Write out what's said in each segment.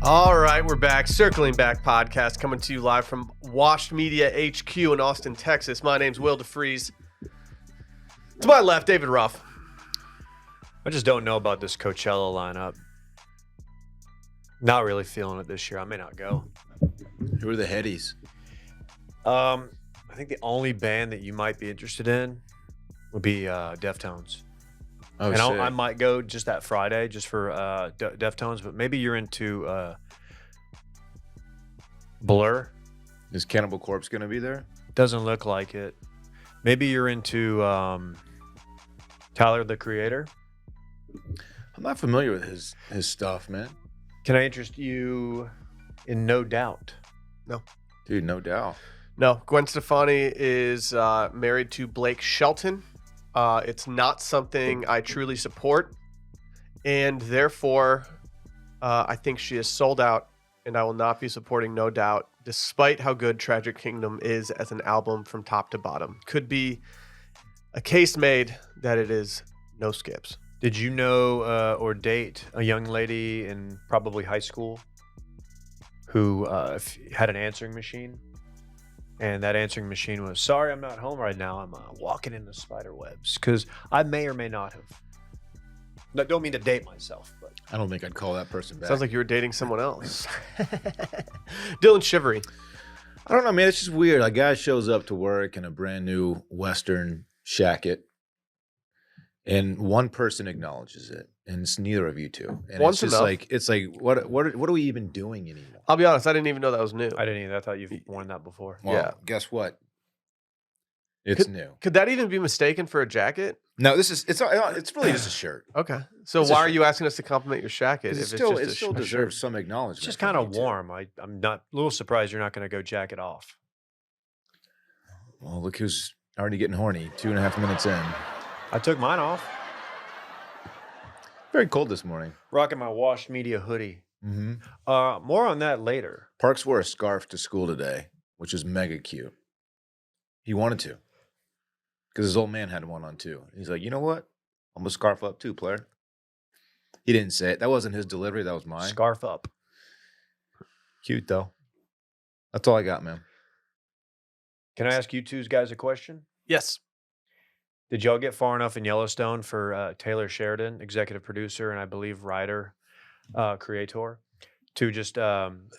All right, we're back. Circling Back podcast coming to you live from Washed Media HQ in Austin, Texas. My name's Will DeFries. To my left, David Ruff. I just don't know about this Coachella lineup. Not really feeling it this year. I may not go. Who are the headies? I think the only band that you might be interested in would be Deftones. Oh, and sick. I might go just that Friday just for Deftones, but maybe you're into Blur. Is Cannibal Corpse going to be there? Doesn't look like it. Maybe you're into Tyler, the Creator. I'm not familiar with his stuff, man. Can I interest you in No Doubt? No. Dude, no doubt. No, Gwen Stefani is married to Blake Shelton. It's not something I truly support, and therefore, I think she is sold out, and I will not be supporting No Doubt, despite how good Tragic Kingdom is as an album from top to bottom. Could be a case made that it is no skips. Did you know or date a young lady in probably high school who had an answering machine? And that answering machine was, sorry, I'm not home right now. I'm walking in the spider webs. Because I may or may not have. I don't mean to date myself, but I don't think I'd call that person back. Sounds like you were dating someone else. Dylan Shivery. I don't know, man. It's just weird. A guy shows up to work in a brand new Western shacket, and one person acknowledges it, and it's neither of you two. And Once it's just enough. what are we even doing anymore? I'll be honest, I didn't even know that was new. I didn't either. I thought you've worn that before. Well, Yeah. guess what? It's new. Could that even be mistaken for a jacket? No, it's really just a shirt. Okay. So It's a why are shirt. you asking us to compliment your shacket if It it's still, just it a still shirt? deserves some acknowledgement. It's just from kind you of two. warm. I'm not a little surprised you're not going to go jacket off. Well, look who's already getting horny. 2.5 minutes in. I took mine off. Very cold this morning. Rocking my Washed Media hoodie. Mm-hmm. More on that later. Parks wore a scarf to school today, which is mega cute. He wanted to. Because his old man had one on too. He's like, you know what? I'm going to scarf up too, player. He didn't say it. That wasn't his delivery. That was mine. Scarf up. Cute, though. That's all I got, man. Can I ask you two guys a question? Yes. Did y'all get far enough in Yellowstone for Taylor Sheridan, executive producer and I believe writer, creator, to just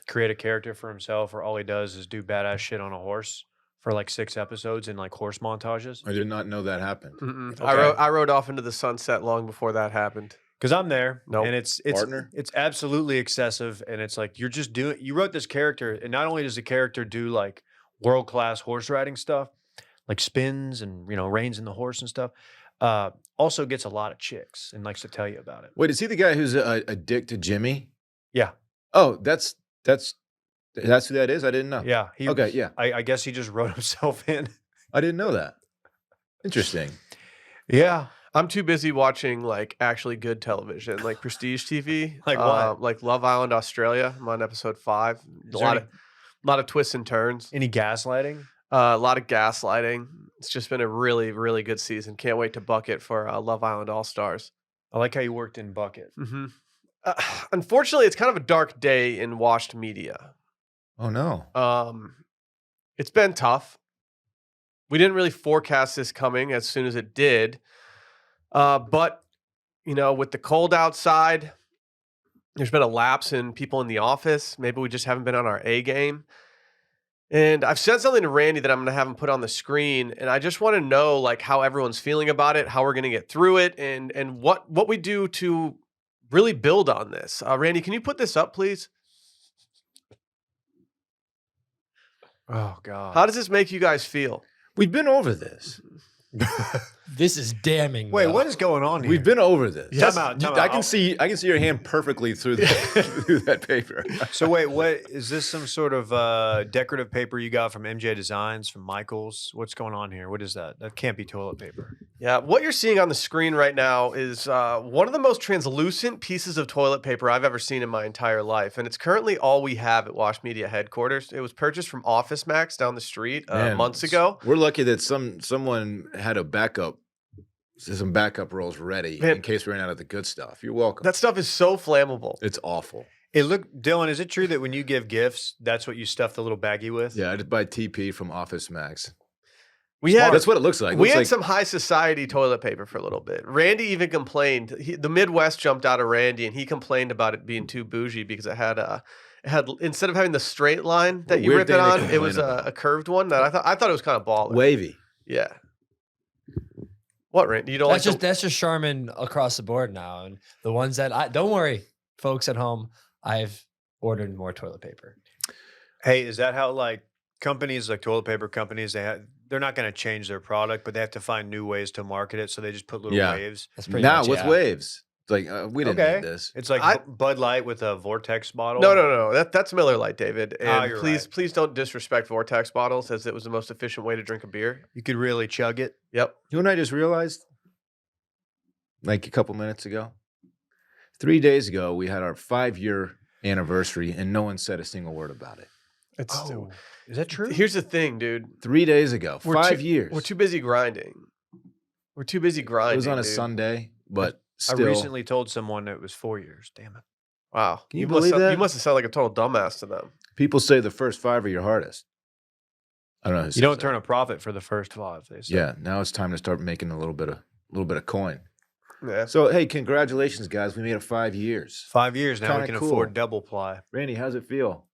create a character for himself where all he does is do badass shit on a horse for like 6 episodes and like horse montages? I did not know that happened. Mm-mm. Okay. I rode off into the sunset long before that happened. Because I'm there, Nope. and it's Partner? it's absolutely excessive, and it's like you wrote this character, and not only does the character do like world-class horse riding stuff, like spins and reins in the horse and stuff, also gets a lot of chicks and likes to tell you about it. Wait, is he the guy who's a dick to Jimmy? Yeah, Oh, that's who that is? I didn't know. yeah. Okay, yeah. I guess he just wrote himself in. I didn't know that. Interesting. Yeah. I'm too busy watching like actually good television, like Prestige TV. Like what? Like Love Island Australia. I'm on episode 5. A there lot of twists and turns. Any gaslighting? A lot of gaslighting. It's just been a really, really good season. Can't wait to bucket for Love Island All Stars. I like how you worked in bucket. Mm-hmm. Unfortunately, it's kind of a dark day in Washed Media. Oh, no. It's been tough. We didn't really forecast this coming as soon as it did. But, with the cold outside, there's been a lapse in people in the office. Maybe we just haven't been on our A game. And I've said something to Randy that I'm going to have him put on the screen. And I just want to know like how everyone's feeling about it, how we're going to get through it, and what we do to really build on this. Randy, can you put this up, please? Oh God. How does this make you guys feel? We've been over this. This is damning. Wait, though. what is going on here? We've been over this. Yes. Time out. I can see your hand perfectly through through that paper. So wait, what is this? Some sort of decorative paper you got from MJ Designs, from Michaels? What's going on here? What is that? That can't be toilet paper. Yeah, what you're seeing on the screen right now is one of the most translucent pieces of toilet paper I've ever seen in my entire life. And it's currently all we have at Wash Media headquarters. It was purchased from Office Max down the street Man, months ago. We're lucky that someone had some backup rolls ready Man. in case we ran out of the good stuff. You're welcome. That stuff is so flammable. It's awful. Dylan, is it true that when you give gifts, that's what you stuff the little baggie with? Yeah, I just buy TP from Office Max. We had That's what it looks like. It we looks had like some high society toilet paper for a little bit. Randy even complained. The Midwest jumped out of Randy, and he complained about it being too bougie because it had instead of having the straight line that What you weird rip it thing to on, it complain was about. a curved one that I thought it was kind of baller. wavy. Yeah. What, Randy? You don't That's like just that's just Charmin across the board now, and the ones that I don't worry, folks at home, I've ordered more toilet paper. Hey, is that how like companies like toilet paper companies they're not going to change their product, but they have to find new ways to market it, so they just put little Yeah. waves. That's pretty Now much, with yeah. waves, it's like we didn't Okay. need this. It's like I- Bud Light with a Vortex bottle. No. That's Miller Lite, David. And you're please, right. please don't disrespect Vortex bottles, as it was the most efficient way to drink a beer. You could really chug it. Yep. You know what I just realized? Like a couple minutes ago, 3 days ago, we had our 5-year anniversary, and no one said a single word about it. It's Is that true? Here's the thing, dude. 3 days ago, We're 5 too- years. We're too busy grinding. We're too busy grinding. It was on a dude. Sunday, but I still. recently told someone it was 4 years. Damn it. Wow. Can you must believe have- that? You must have sounded like a total dumbass to them. People say the first 5 are your hardest. I don't know. Who You says don't that. turn a profit for the first 5. They say. Yeah, now it's time to start making a little bit of coin. Yeah. So hey, congratulations, guys! We made it 5 years. 5 years now. We Kinda can cool. afford double ply. Randy, how's it feel?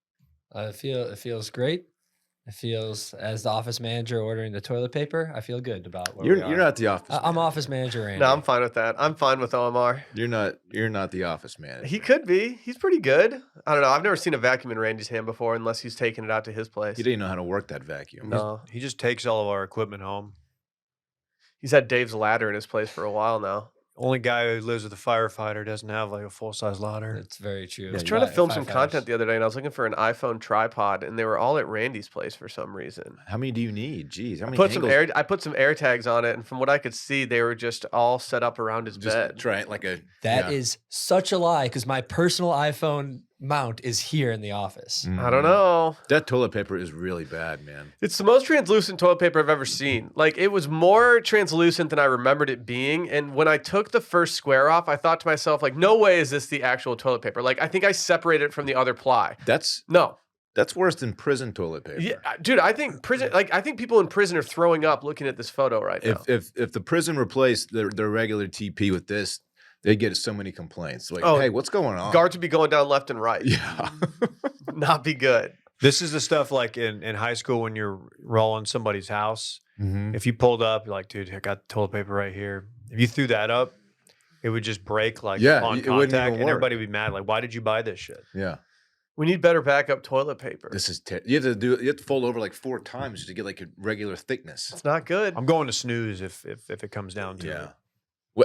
It feels great. It feels, as the office manager ordering the toilet paper, I feel good about where we are. You're not the office. I'm manager. office manager, Randy. No, I'm fine with that. I'm fine with OMR. You're not the office manager. He could be. He's pretty good. I don't know. I've never seen a vacuum in Randy's hand before unless he's taking it out to his place. He didn't know how to work that vacuum. No. He just takes all of our equipment home. He's had Dave's ladder in his place for a while now. Only guy who lives with a firefighter doesn't have like a full size ladder. It's very true. I was trying to film some content the other day, and I was looking for an iPhone tripod, and they were all at Randy's place for some reason. How many do you need? Jeez, how I many? put some air tags on it, and from what I could see, they were just all set up around his Just bed. try it like a. That yeah. is such a lie because my personal iPhone mount is here in the office. I don't know. That toilet paper is really bad, man. It's the most translucent toilet paper I've ever seen. Like, it was more translucent than I remembered it being. And when I took the first square off, I thought to myself, like, no way is this the actual toilet paper. Like, I think I separated it from the other ply. That's No. worse than prison toilet paper. Yeah, dude, I think I think people in prison are throwing up looking at this photo right now. If the prison replaced their regular TP with this, they get so many complaints. Like, Oh, hey, what's going on? Guards would be going down left and right. Yeah. Not be good. This is the stuff like in high school when you're rolling somebody's house. Mhm. If you pulled up, you're like, dude, I got toilet paper right here. If you threw that up, it would just break like Yeah, upon it wouldn't contact, even and work. everybody would be mad. Like, why did you buy this shit? Yeah. We need better backup toilet paper. This is you have to fold over like 4 times just to get like a regular thickness. It's not good. I'm going to snooze if it comes down to Yeah. it.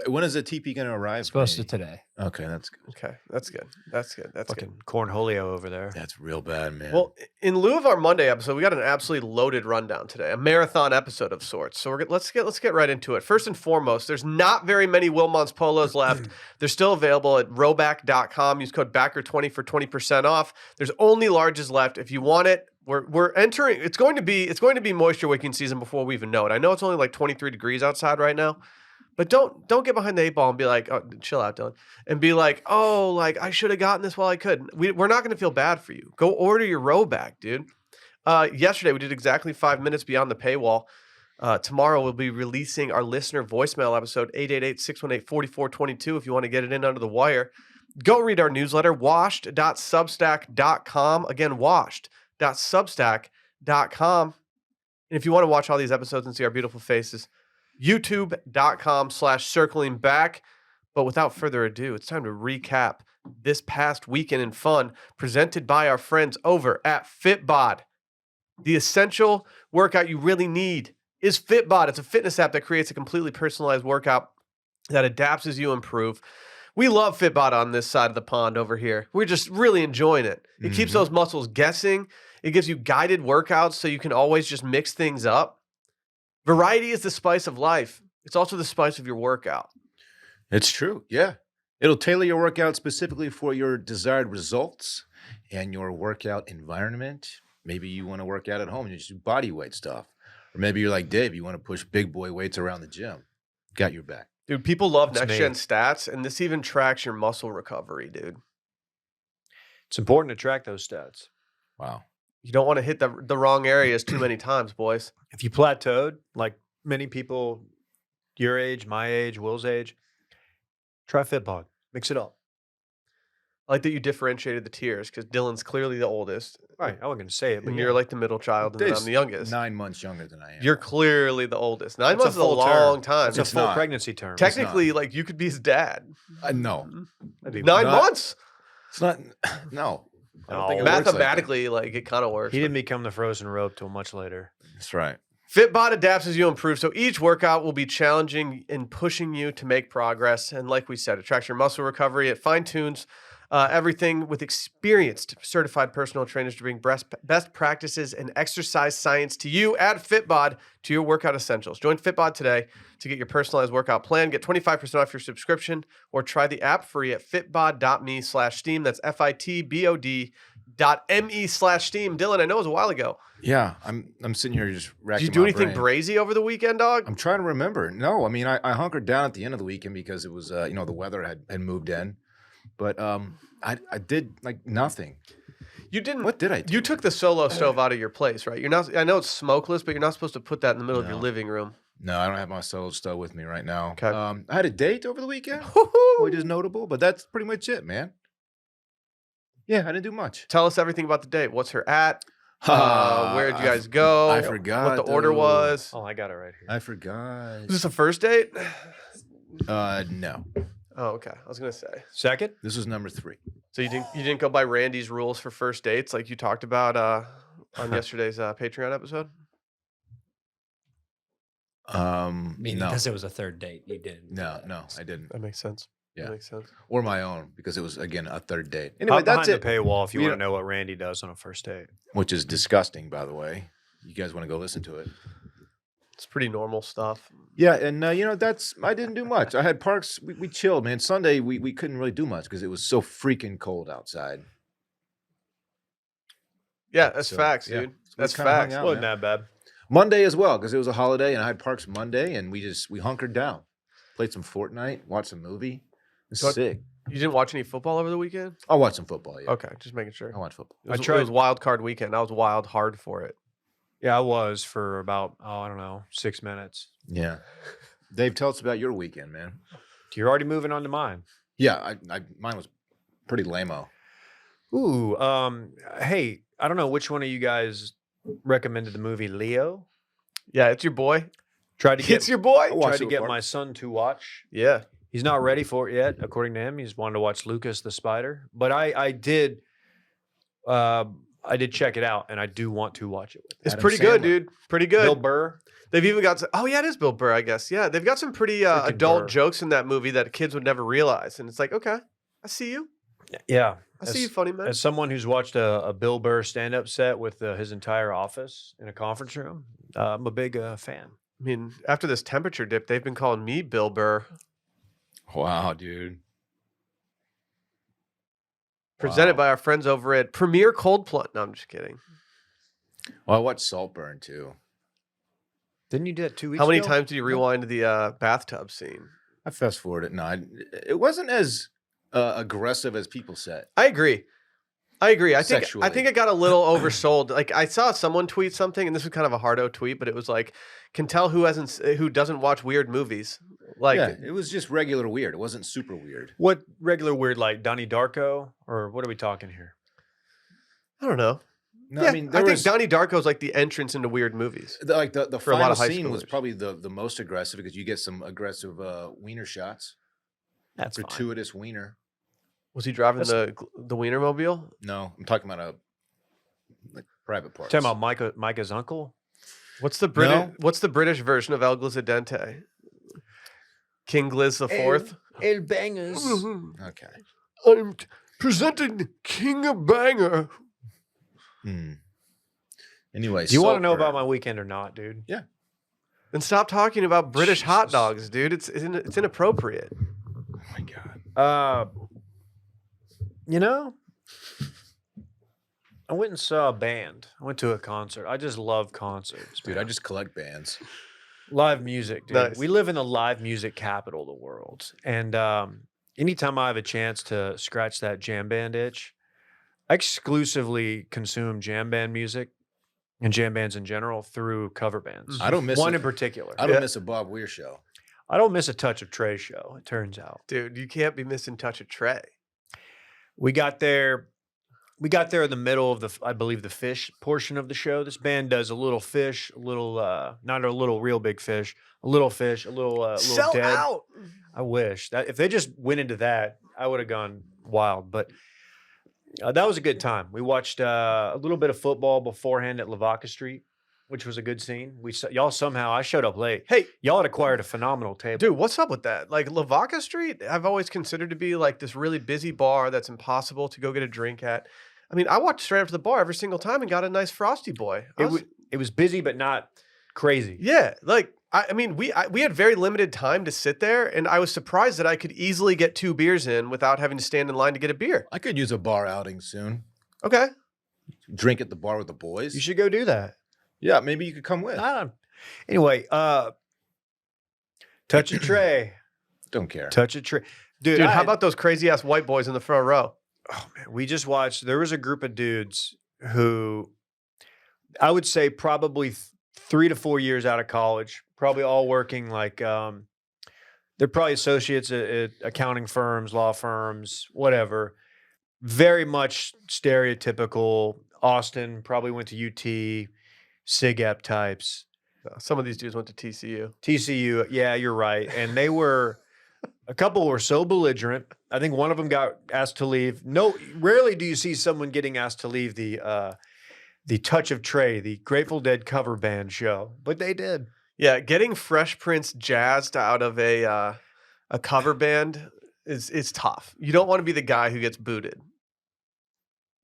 When is the TP going to arrive? It's supposed to Randy? today. Okay, that's good. Okay, that's good. That's good. That's good. Fucking cornholio over there. That's real bad, man. Well, in lieu of our Monday episode, we got an absolutely loaded rundown today, a marathon episode of sorts. So let's get right into it. First and foremost, there's not very many Wilmont's polos left. They're still available at roback.com. Use code BACKER20 for 20% off. There's only larges left. If you want it, we're entering. It's going to be moisture wicking season before we even know it. I know it's only like 23 degrees outside right now. But don't get behind the 8 ball and be like, oh, chill out, Dylan, and be like, oh, like I should have gotten this while I could. We're not going to feel bad for you. Go order your row back, dude. Yesterday we did exactly 5 minutes beyond the paywall. Tomorrow we'll be releasing our listener voicemail episode 888-618-4422 if you want to get it in under the wire. Go read our newsletter, washed.substack.com. Again, washed.substack.com. And if you want to watch all these episodes and see our beautiful faces, youtube.com/circling back. But without further ado, it's time to recap this past weekend in fun presented by our friends over at Fitbod. The essential workout you really need is Fitbod. It's a fitness app that creates a completely personalized workout that adapts as you improve. We love Fitbod on this side of the pond over here. We're just really enjoying it. It keeps those muscles guessing. It gives you guided workouts so you can always just mix things up. Variety is the spice of life. It's also the spice of your workout. It's true. Yeah. It'll tailor your workout specifically for your desired results and your workout environment. Maybe you want to work out at home and you just do body weight stuff. Or maybe you're like Dave, you want to push big boy weights around the gym. Got your back. Dude, people love That's next gen me. stats, and this even tracks your muscle recovery, dude. It's important to track those stats. Wow. You don't want to hit the wrong areas too many times, boys. If you plateaued, like many people your age, my age, Will's age, try Fitbod. Mix it up. I like that you differentiated the tiers because Dylan's clearly the oldest, Right. I wasn't going to say it, but and yeah. you're like the middle child, and then I'm Dave's the youngest. 9 months younger than I am. You're clearly the oldest. 9 That's months is a full long term. time. It's a It's full not. pregnancy term. Technically, like you could be his dad. no. That'd be 9 not- months. It's not. No. I don't think it No. works like that. Mathematically, like it kind of works. He didn't become the frozen rope till much later. That's right. Fitbod adapts as you improve, so each workout will be challenging and pushing you to make progress. And like we said, it tracks your muscle recovery. It fine-tunes everything with experienced certified personal trainers to bring best practices and exercise science to you. Add Fitbod to your workout essentials. Join Fitbod today to get your personalized workout plan. Get 25% off your subscription or try the app free at fitbod.me/steam. That's fitbod.me/steam. Dylan, I know it was a while ago. Yeah, I'm sitting here just racking. Did you do my anything brain. brazy over the weekend, dog? I'm trying to remember. No, I mean I hunkered down at the end of the weekend because it was the weather had moved in, but I did like nothing. You didn't. What did I do? You took the solo stove out of your place, right? You're not. I know it's smokeless, but you're not supposed to put that in the middle of your No. living room. No, I don't have my solo stove with me right now. Okay. I had a date over the weekend, which is notable, but that's pretty much it, man. Yeah, I didn't do much. Tell us everything about the date. What's her at? Where'd you I guys go? I forgot what the order dude. was. Oh, I got it right here. I forgot. Is this a first date? No. Oh, okay. I was gonna say. Second? This was number 3. So you didn't go by Randy's rules for first dates like you talked about on yesterday's Patreon episode? Meaning No. because it was a third date, you didn't. No, I didn't. That makes sense. Yeah. That makes sense. Or my own because it was again a third date. Anyway, Hop that's behind it. the paywall if you We want to don't- know what Randy does on a first date. Which is disgusting, by the way. You guys want to go listen to it? It's pretty normal stuff. Yeah, and that's I didn't do much. I had parks. We chilled, man. Sunday we couldn't really do much because it was so freaking cold outside. Yeah, that's So, facts, yeah. dude. So we That's kinda hung facts. out, Wasn't man. that bad. Monday as well because it was a holiday and I had parks Monday and we hunkered down, played some Fortnite, watched a movie. It was So- sick. You didn't watch any football over the weekend? I watched some football. Yeah, Okay, just making sure. I watched football. It was, I tried- it was wild card weekend. I was wild hard for it. Yeah, I was for about, I don't know, 6 minutes. Yeah, Dave, tell us about your weekend, man. You're already moving on to mine. Yeah, mine was pretty lame-o. Ooh, hey, I don't know which one of you guys recommended the movie Leo. Yeah, it's your boy. Tried to get It's your boy. watched tried to it get before. my son to watch. Yeah. He's not ready for it yet, according to him. He's wanted to watch Lucas the Spider, but I did check it out, and I do want to watch it. It's Adam pretty good, Sandler. dude. Pretty good. Bill Burr. They've even got oh yeah, it is Bill Burr, I guess. Yeah, they've got some pretty Freaking adult Burr. jokes in that movie that kids would never realize, and it's like, okay, I see you. Yeah, I see you, funny man. As someone who's watched a Bill Burr stand-up set with his entire office in a conference room, I'm a big fan. I mean, after this temperature dip, they've been calling me Bill Burr. Wow, dude. Presented Wow. by our friends over at Premier Cold Plunge. No, I'm just kidding. Well, I watched Saltburn too. Didn't you do that 2 weeks How many ago? times did you rewind the bathtub scene? I fast forwarded. No, it wasn't as aggressive as people said. I agree. I think Sexually. it got a little oversold. Like I saw someone tweet something, and this was kind of a hardo tweet, but it was like, "Can tell who doesn't watch weird movies." Like, Yeah, it was just regular weird. It wasn't super weird. What regular weird like Donnie Darko, or what are we talking here? I don't know. No, Yeah, I mean, there think was Donnie Darko's like the entrance into weird movies. the for a lot final of high scene was schoolers. probably the most aggressive because you get some aggressive wiener shots, That's fine. gratuitous wiener. Was he driving That's- the Wienermobile? No, I'm talking about like private parts. Talking about Micah's uncle. What's the British? No. What's the British version of El Glizadente? King Gliz the Fourth. El Bangers. Okay. I'm presenting King of Banger. Hmm. Anyway, Do you want to know Saltburn. about my weekend or not, dude? And stop talking about British hot Jesus. dogs, dude. It's inappropriate. Oh my god. You know, I went and saw a band. I went to a concert. I just love concerts, Dude, man. I just collect bands. Live music, dude. Nice. We live in the live music capital of the world. And anytime I have a chance to scratch that jam band itch, I exclusively consume jam band music and jam bands in general through cover bands. I don't miss One it. in particular. I don't Yeah. miss a Bob Weir show. I don't miss a touch of Trey's show, it turns out. Dude, you can't be missing Touch of Trey. We got there in the middle of I believe the fish portion of the show. This band does a little fish, a little not a little real big fish, a little fish, a little Sell dead. out. I wish that if they just went into that, I would have gone wild. But that was a good time. We watched a little bit of football beforehand at Lavaca Street, which was a good scene. Y'all somehow I showed up late. Hey, Y'all had acquired a phenomenal table. dude, what's up with that? Like Lavaca Street, I've always considered to be like this really busy bar that's impossible to go get a drink at. I mean, I walked straight up to the bar every single time and got a nice Frosty Boy. It was busy, but not crazy. Yeah, like I mean, we had very limited time to sit there, and I was surprised that I could easily get 2 beers in without having to stand in line to get a beer. I could use a bar outing soon. Okay, Drink at the bar with the boys. You should go do that. Yeah, maybe you could come with. Anyway, touch a tray. Don't care. Touch a tray. dude, how about those crazy ass white boys in the front row? Oh man, we just watched. There was a group of dudes who I would say probably 3 to 4 years out of college, probably all working like they're probably associates at accounting firms, law firms, whatever. Very much stereotypical. Austin, probably went to UT, SIG-Ep types. Some of these dudes went to TCU. TCU, yeah, you're right. And they were, a couple were so belligerent. I think one of them got asked to leave. No, rarely do you see someone getting asked to leave the Touch of Trey, the Grateful Dead cover band show, but they did. Yeah, getting Fresh Prince jazzed out of a cover band is tough. You don't want to be the guy who gets booted.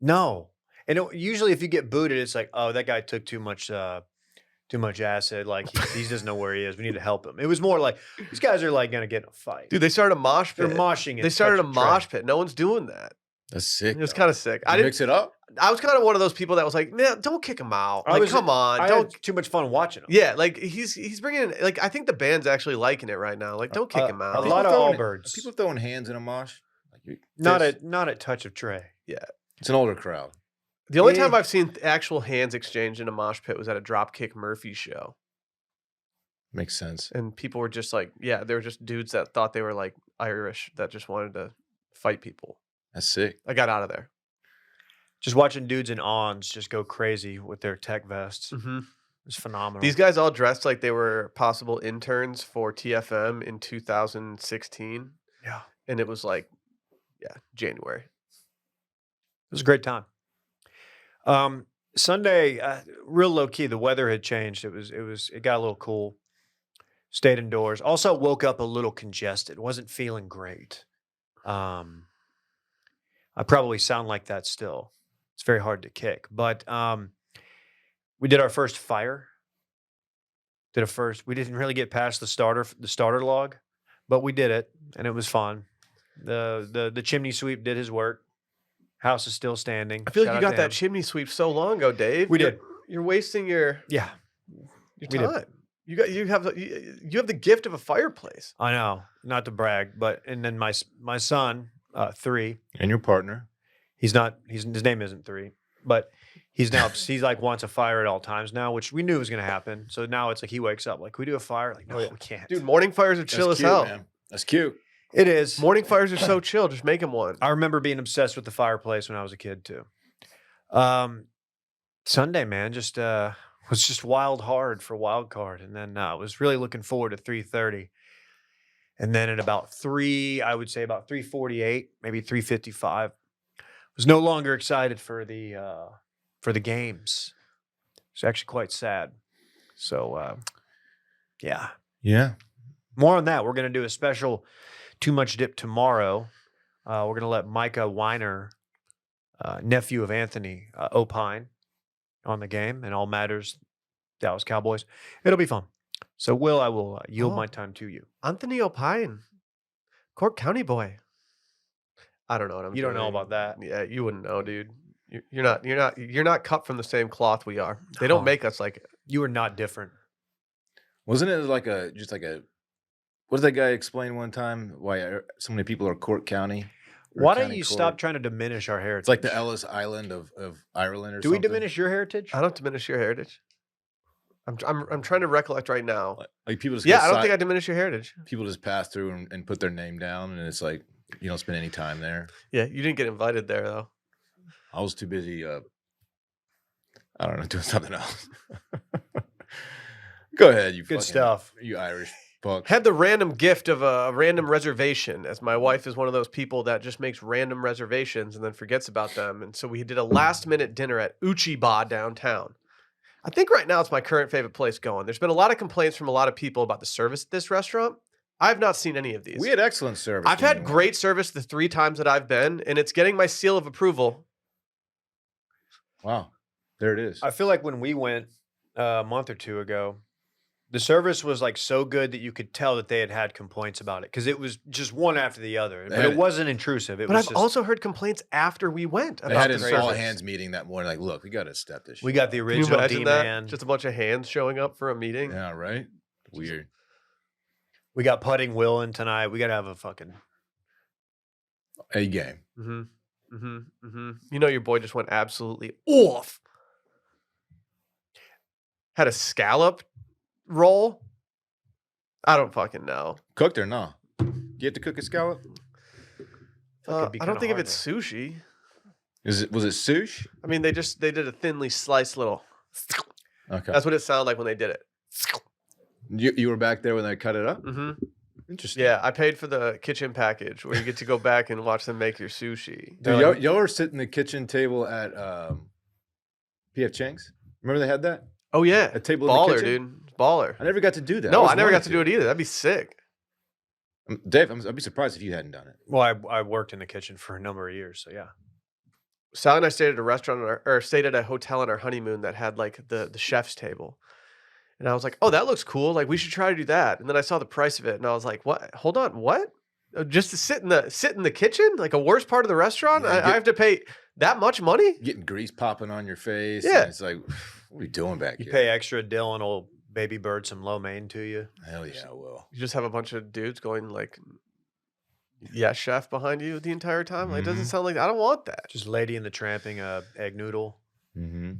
No, and usually if you get booted, it's like, oh, that guy took too much acid. Like he doesn't know where he is. We need to help him. It was more like these guys are like gonna get in a fight. Dude, they started a mosh pit. They're moshing. They started a mosh pit. No one's doing that. That's sick. It was though. kind of sick. Did you mix it up? I was kind of one of those people that was like, man, don't kick him out. Like, come on, I don't. had too much fun watching them. Yeah, like he's bringing in, like I think the band's actually liking it right now. Like, don't kick him out. a lot of Allbirds. People throwing hands in a mosh. Like Not at Touch of Trey. It's an older crowd. The only time I've seen actual hands exchanged in a mosh pit was at a Dropkick Murphy show. Makes sense. And people were just like, yeah, they were just dudes that thought they were like Irish that just wanted to fight people. That's sick. I got out of there. Just watching dudes in awns just go crazy with their tech vests. Mm-hmm. It's phenomenal. These guys all dressed like they were possible interns for TFM in 2016. Yeah. And it was like, January. It was a great time. Sunday, real low key. The weather had changed. It got a little cool. Stayed indoors. Also woke up a little congested. Wasn't feeling great. I probably sound like that still. It's very hard to kick. But we did our first fire. We didn't really get past the starter log, but we did it, and it was fun. The chimney sweep did his work. House is still standing. I feel Shout like you out got to that him. chimney sweep so long ago, Dave. We did. You're wasting your Yeah, we did. time. You have the gift of a fireplace. I know. Not to brag, but and then my son, 3. And your partner. His name isn't 3, but he's like wants a fire at all times now, which we knew was going to happen. So now it's like he wakes up like, can we do a fire? Like, no, we can't. Dude, morning fires are chill That's as cute, hell. man. That's cute. It is. Morning fires are so chill. Just make him one. I remember being obsessed with the fireplace when I was a kid too. Sunday, man, just was just wild hard for wild card, and then I was really looking forward to 3:30, and then at about 3:48, maybe 3:55, was no longer excited for the games. It's actually quite sad. So yeah, more on that. We're gonna do a special Too Much Dip tomorrow. We're gonna let Micah Weiner, nephew of Anthony, opine on the game and all matters Dallas Cowboys. It'll be fun. So, Will, I will yield my time to you. Anthony O'Pine, Cork County boy. I don't know what I'm. You don't know doing. about that. Yeah, you wouldn't know, dude. You're not cut from the same cloth we are. They don't No. make us like. You are not different. Wasn't it like what did that guy explain one time? Why so many people are Cork County? Why don't County you Court. stop trying to diminish our heritage? It's like the Ellis Island of Ireland or Do something. we diminish your heritage? I don't diminish your heritage. I'm trying to recollect right now. Like people just Yeah, go I don't think I diminish your heritage. people just pass through and put their name down, and it's like you don't spend any time there. Yeah, you didn't get invited there though. I was too busy. I don't know, doing something else. Go ahead, you Good fucking- stuff. you Irish fuck. Had the random gift of a random reservation, as my wife is one of those people that just makes random reservations and then forgets about them. And so we did a last minute dinner at Uchiba downtown. I think right now it's my current favorite place going. There's been a lot of complaints from a lot of people about the service at this restaurant. I've not seen any of these. We had excellent service. I've when had we went. great service the 3 times that I've been, and it's getting my seal of approval. Wow, there it is. I feel like when we went a month or 2 ago, the service was like so good that you could tell that they had complaints about it because it was just one after the other. But had it it- wasn't intrusive. It But was I've just, also heard complaints after we went They about had the an service. all hands meeting that morning. Like, look, we got to step this. we shit got the up. Can you original imagine D-man. that? Just a bunch of hands showing up for a meeting. Yeah, right. Weird. We got putting Will in tonight. We got to have a fucking. A game. You know your boy just went absolutely off. Had a scallop roll. I don't fucking know. Cooked or no? Do you have to cook a scallop? It'd be I don't kinda think of hard it sushi. Was it sushi? I mean, they did a thinly sliced little. Okay. That's what it sounded like when they did it. You were back there when they cut it up? hmm Interesting. Yeah, I paid for the kitchen package where you get to go back and watch them make your sushi. Dude, y'all were sitting at the kitchen table at PF Chang's. Remember they had that? Oh yeah, A table in the baller, kitchen? dude, baller. I never got to do that. No, always I never wanted got to do it either. That'd be sick. Dave, I'd be surprised if you hadn't done it. Well, I worked in the kitchen for a number of years. So yeah. Sally and I stayed at a restaurant or stayed at a hotel on our honeymoon that had like the chef's table. And I was like, oh, that looks cool. Like we should try to do that. And then I saw the price of it and I was like, what? Hold on, what? Just to sit in the kitchen? Like a worse part of the restaurant? Yeah, I have to pay that much money? Getting grease popping on your face. Yeah. And it's like, what are you doing back You here? pay extra, Dylan will baby bird some lo mein to you. Hell yeah, I will. You just have a bunch of dudes going like, yeah, chef behind you the entire time. Like, it doesn't Mhm. sound like I don't want that. Just Lady in the Tramping, egg noodle. Mm-hmm.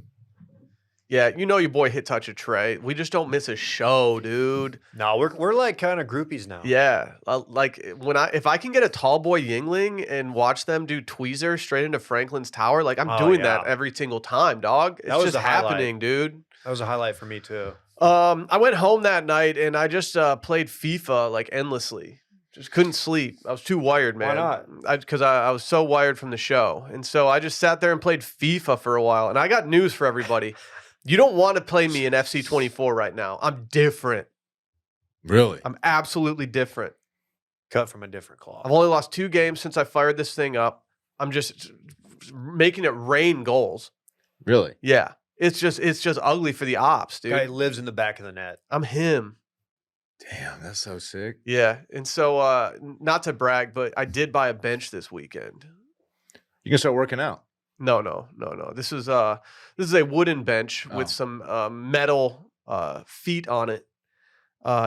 Yeah, you know your boy hit touch a tray. We just don't miss a show, dude. No, we're like kind of groupies now. Yeah, like if I can get a tall boy Yingling and watch them do tweezer straight into Franklin's Tower, like I'm Oh, doing that yeah. every single time, dog. It's That was just the highlight. happening, dude. That was a highlight for me too. I went home that night and I just played FIFA like endlessly. Just couldn't sleep. I was too wired, man. Why not? Because I was so wired from the show, and so I just sat there and played FIFA for a while. And I got news for everybody. You don't want to play me in FC24 right now. I'm different. Really? I'm absolutely different. Cut from a different cloth. I've only lost 2 games since I fired this thing up. I'm just making it rain goals. Really? Yeah. It's just ugly for the ops, dude. Guy lives in the back of the net. I'm him. Damn, that's so sick. Yeah. And so not to brag, but I did buy a bench this weekend. You can start working out. No. This is a wooden bench Oh. with some metal feet on it.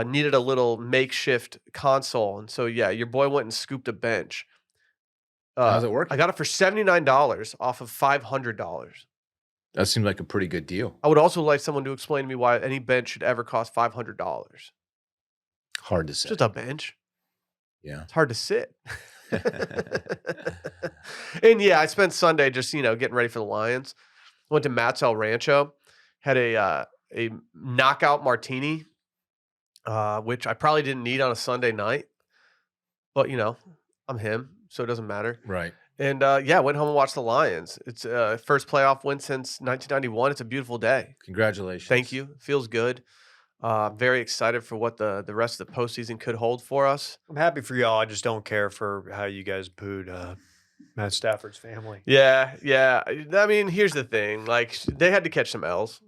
Needed a little makeshift console, and so yeah, your boy went and scooped a bench. How's it working? I got it for $79 off of $500. That seems like a pretty good deal. I would also like someone to explain to me why any bench should ever cost $500. Hard to It's say. just a bench. Yeah. It's hard to sit. And yeah, I spent Sunday just getting ready for the Lions. Went to Matt's El Rancho, had a knockout martini, which I probably didn't need on a Sunday night, but I'm him, so it doesn't matter. Right. And yeah, went home and watched the Lions. It's first playoff win since 1991. It's a beautiful day. Congratulations. Thank you. Feels good. Very excited for what the rest of the postseason could hold for us. I'm happy for y'all. I just don't care for how you guys booed Matt Stafford's family. Yeah. I mean, here's the thing: like they had to catch some L's.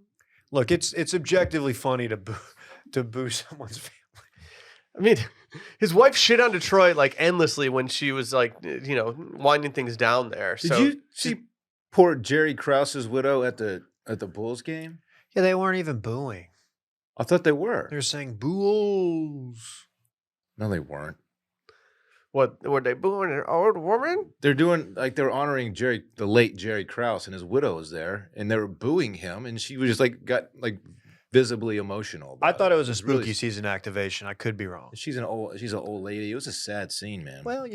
Look, it's objectively funny to boo someone's family. I mean, his wife shit on Detroit like endlessly when she was like, winding things down there. Did So you see poor Jerry Krause's widow at the Bulls game? Yeah, they weren't even booing. I thought they were. They were saying "Bulls." No, they weren't. What were they booing an old woman? They're doing like they were honoring the late Jerry Krause, and his widow was there, and they were booing him, and she was just like got like visibly emotional. I About thought it was a was really- spooky season activation. I could be wrong. She's an old lady. It was a sad scene, man. Well,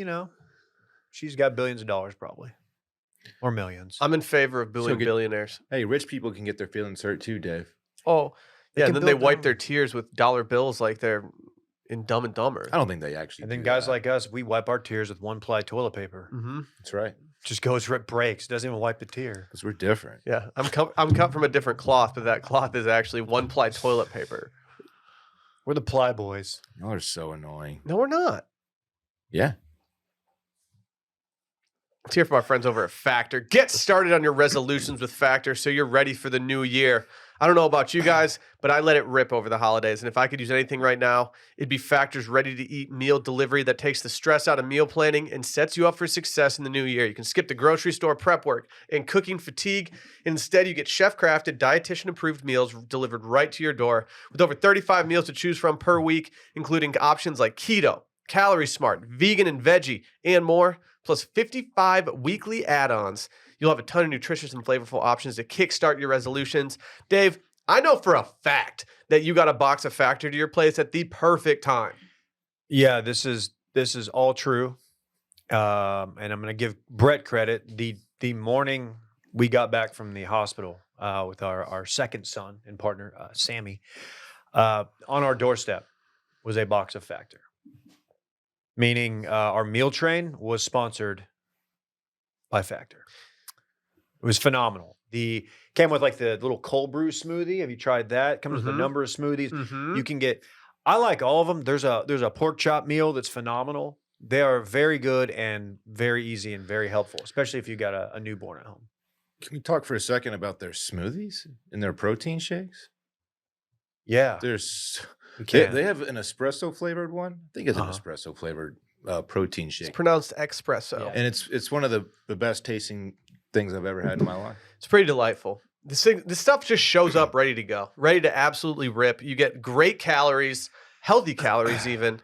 she's got billions of dollars probably, or millions. I'm in favor of booing get- billionaires. Hey, rich people can get their feelings hurt too, Dave. Oh, They yeah, can and then they build wipe their their tears with dollar bills like they're in Dumb and Dumber. I don't think they actually. And then do guys that. like us, we wipe our tears with 1-ply toilet paper. Mm-hmm. That's right, Just goes right breaks. Doesn't even wipe the tear. because we're different. Yeah, I'm cut from a different cloth, but that cloth is actually 1-ply toilet paper. We're the ply boys. Y'all are so annoying. No, we're not. Yeah. Let's hear from our friends over at Factor. Get started on your resolutions with Factor so you're ready for the new year. I don't know about you guys, but I let it rip over the holidays. And if I could use anything right now, it'd be Factor's ready-to-eat meal delivery that takes the stress out of meal planning and sets you up for success in the new year. You can skip the grocery store prep work and cooking fatigue. Instead, you get chef-crafted, dietitian-approved meals delivered right to your door with over 35 meals to choose from per week, including options like keto, calorie smart, vegan and veggie, and more, plus 55 weekly add-ons. You'll have a ton of nutritious and flavorful options to kickstart your resolutions. Dave, I know for a fact that you got a box of Factor to your place at the perfect time. Yeah, this is all true. And I'm going to give Brett credit. The morning we got back from the hospital with our second son and partner, Sammy, on our doorstep was a box of Factor. Meaning our meal train was sponsored by Factor. It was phenomenal. Came with like the little cold brew smoothie. Have you tried that? Comes with a Mhm. number of smoothies. Mm-hmm. You can get. I like all of them. There's a pork chop meal that's phenomenal. They are very good and very easy and very helpful, especially if you got a newborn at home. Can we talk for a second about their smoothies and their protein shakes? Yeah, There's we they, can. they have an espresso flavored one. I think it's an Uh-huh. espresso flavored protein It's shake, pronounced espresso. Yeah. and it's one of the best tasting things I've ever had in my life. It's pretty delightful. This stuff just shows up ready to go, ready to absolutely rip. You get great calories, healthy calories even, and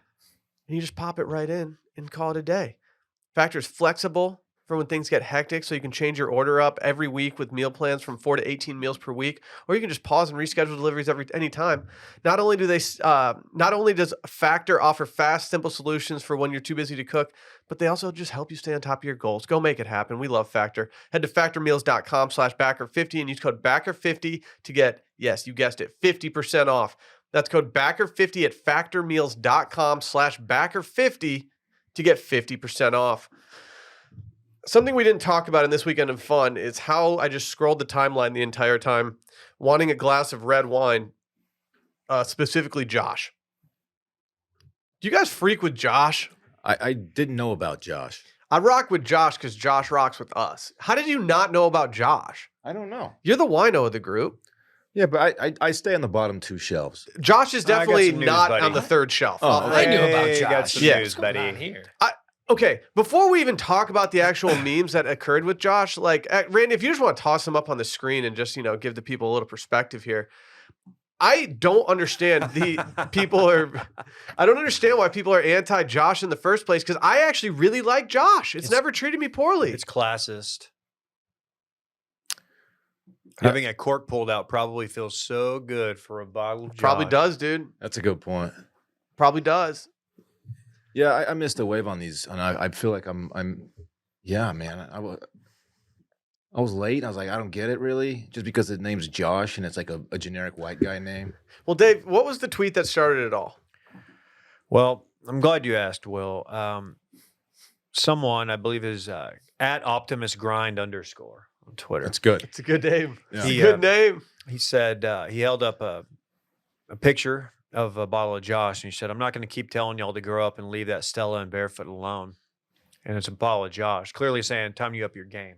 you just pop it right in and call it a day. Factor's flexible for when things get hectic, so you can change your order up every week with meal plans from 4 to 18 meals per week, or you can just pause and reschedule deliveries anytime. Not only does Factor offer fast, simple solutions for when you're too busy to cook, but they also just help you stay on top of your goals. Go make it happen. We love Factor. Head to factormeals.com/backer50 and use code backer50 to get, yes, you guessed it, 50% off. That's code backer50 at factormeals.com/backer50 to get 50% off. Something we didn't talk about in this weekend of fun is how I just scrolled the timeline the entire time, wanting a glass of red wine, specifically Josh. Do you guys freak with Josh? I didn't know about Josh. I rock with Josh because Josh rocks with us. How did you not know about Josh? I don't know. You're the wino of the group. Yeah, but I stay on the bottom two shelves. Josh is I got definitely some news, not buddy. on the third shelf. Oh, I knew about Hey, Josh. got some Yeah. news, What's going buddy. on here? Okay, before we even talk about the actual memes that occurred with Josh, like Randy, if you just want to toss them up on the screen and just give the people a little perspective here. I don't understand I don't understand why people are anti-Josh in the first place, because I actually really like Josh. It's never treated me poorly. It's classist. Yeah. Having a cork pulled out probably feels so good for a bottle of Probably Josh. does, dude. That's a good point. Probably does. Yeah, I missed a wave on these, and I feel like yeah, man. I was late. I was like, I don't get it really, just because the name's Josh and it's like a generic white guy name. Well, Dave, what was the tweet that started it all? Well, I'm glad you asked, Will. Someone, I believe, is at Optimus Grind _ on Twitter. That's good. It's a good name. Yeah. It's a He, good name. He said he held up a picture of a bottle of Josh, and he said, "I'm not going to keep telling y'all to grow up and leave that Stella and Barefoot alone." And it's a bottle of Josh, clearly saying, "Time you up your game.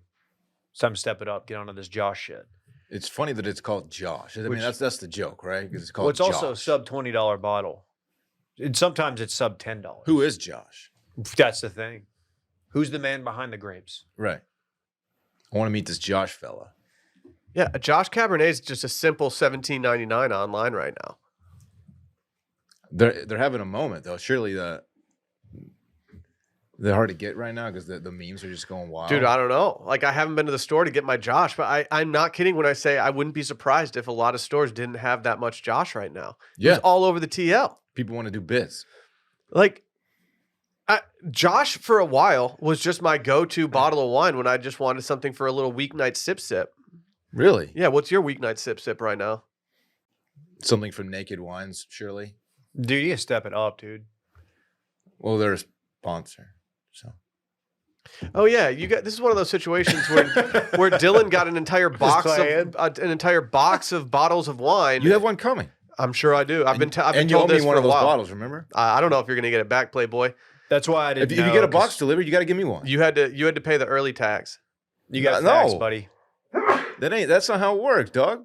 It's time to step it up. Get onto this Josh shit." It's funny that it's called Josh. I mean, Which- that's the joke, right? Because it's called Well, it's also a Josh. sub $20 bottle. And sometimes it's sub $10. Who is Josh? That's the thing. Who's the man behind the grapes? Right. I want to meet this Josh fella. Yeah, a Josh Cabernet is just a simple $17.99 online right now. They're having a moment though. Surely They're hard to get right now because the memes are just going wild. Dude, I don't know. Like, I haven't been to the store to get my Josh, but I'm not kidding when I say I wouldn't be surprised if a lot of stores didn't have that much Josh right now. Yeah. It's all over the TL. People want to do bits. Like, Josh for a while was just my go-to bottle of wine when I just wanted something for a little weeknight sip. Really? Yeah, what's your weeknight sip right now? Something from Naked Wines, surely. Dude, you gotta step it up, dude. Well, they're a sponsor, so. Oh yeah, this is one of those situations where Dylan got an entire box of bottles of wine. You have one coming. I'm sure I do. I've been and you owe told me this one for of a those while. bottles, remember? I don't know if you're gonna get it back, Playboy. That's why I didn't If you get a box delivered, you got to give me one. You had to pay the early tax. You got No. facts, buddy. That's not how it works, dog.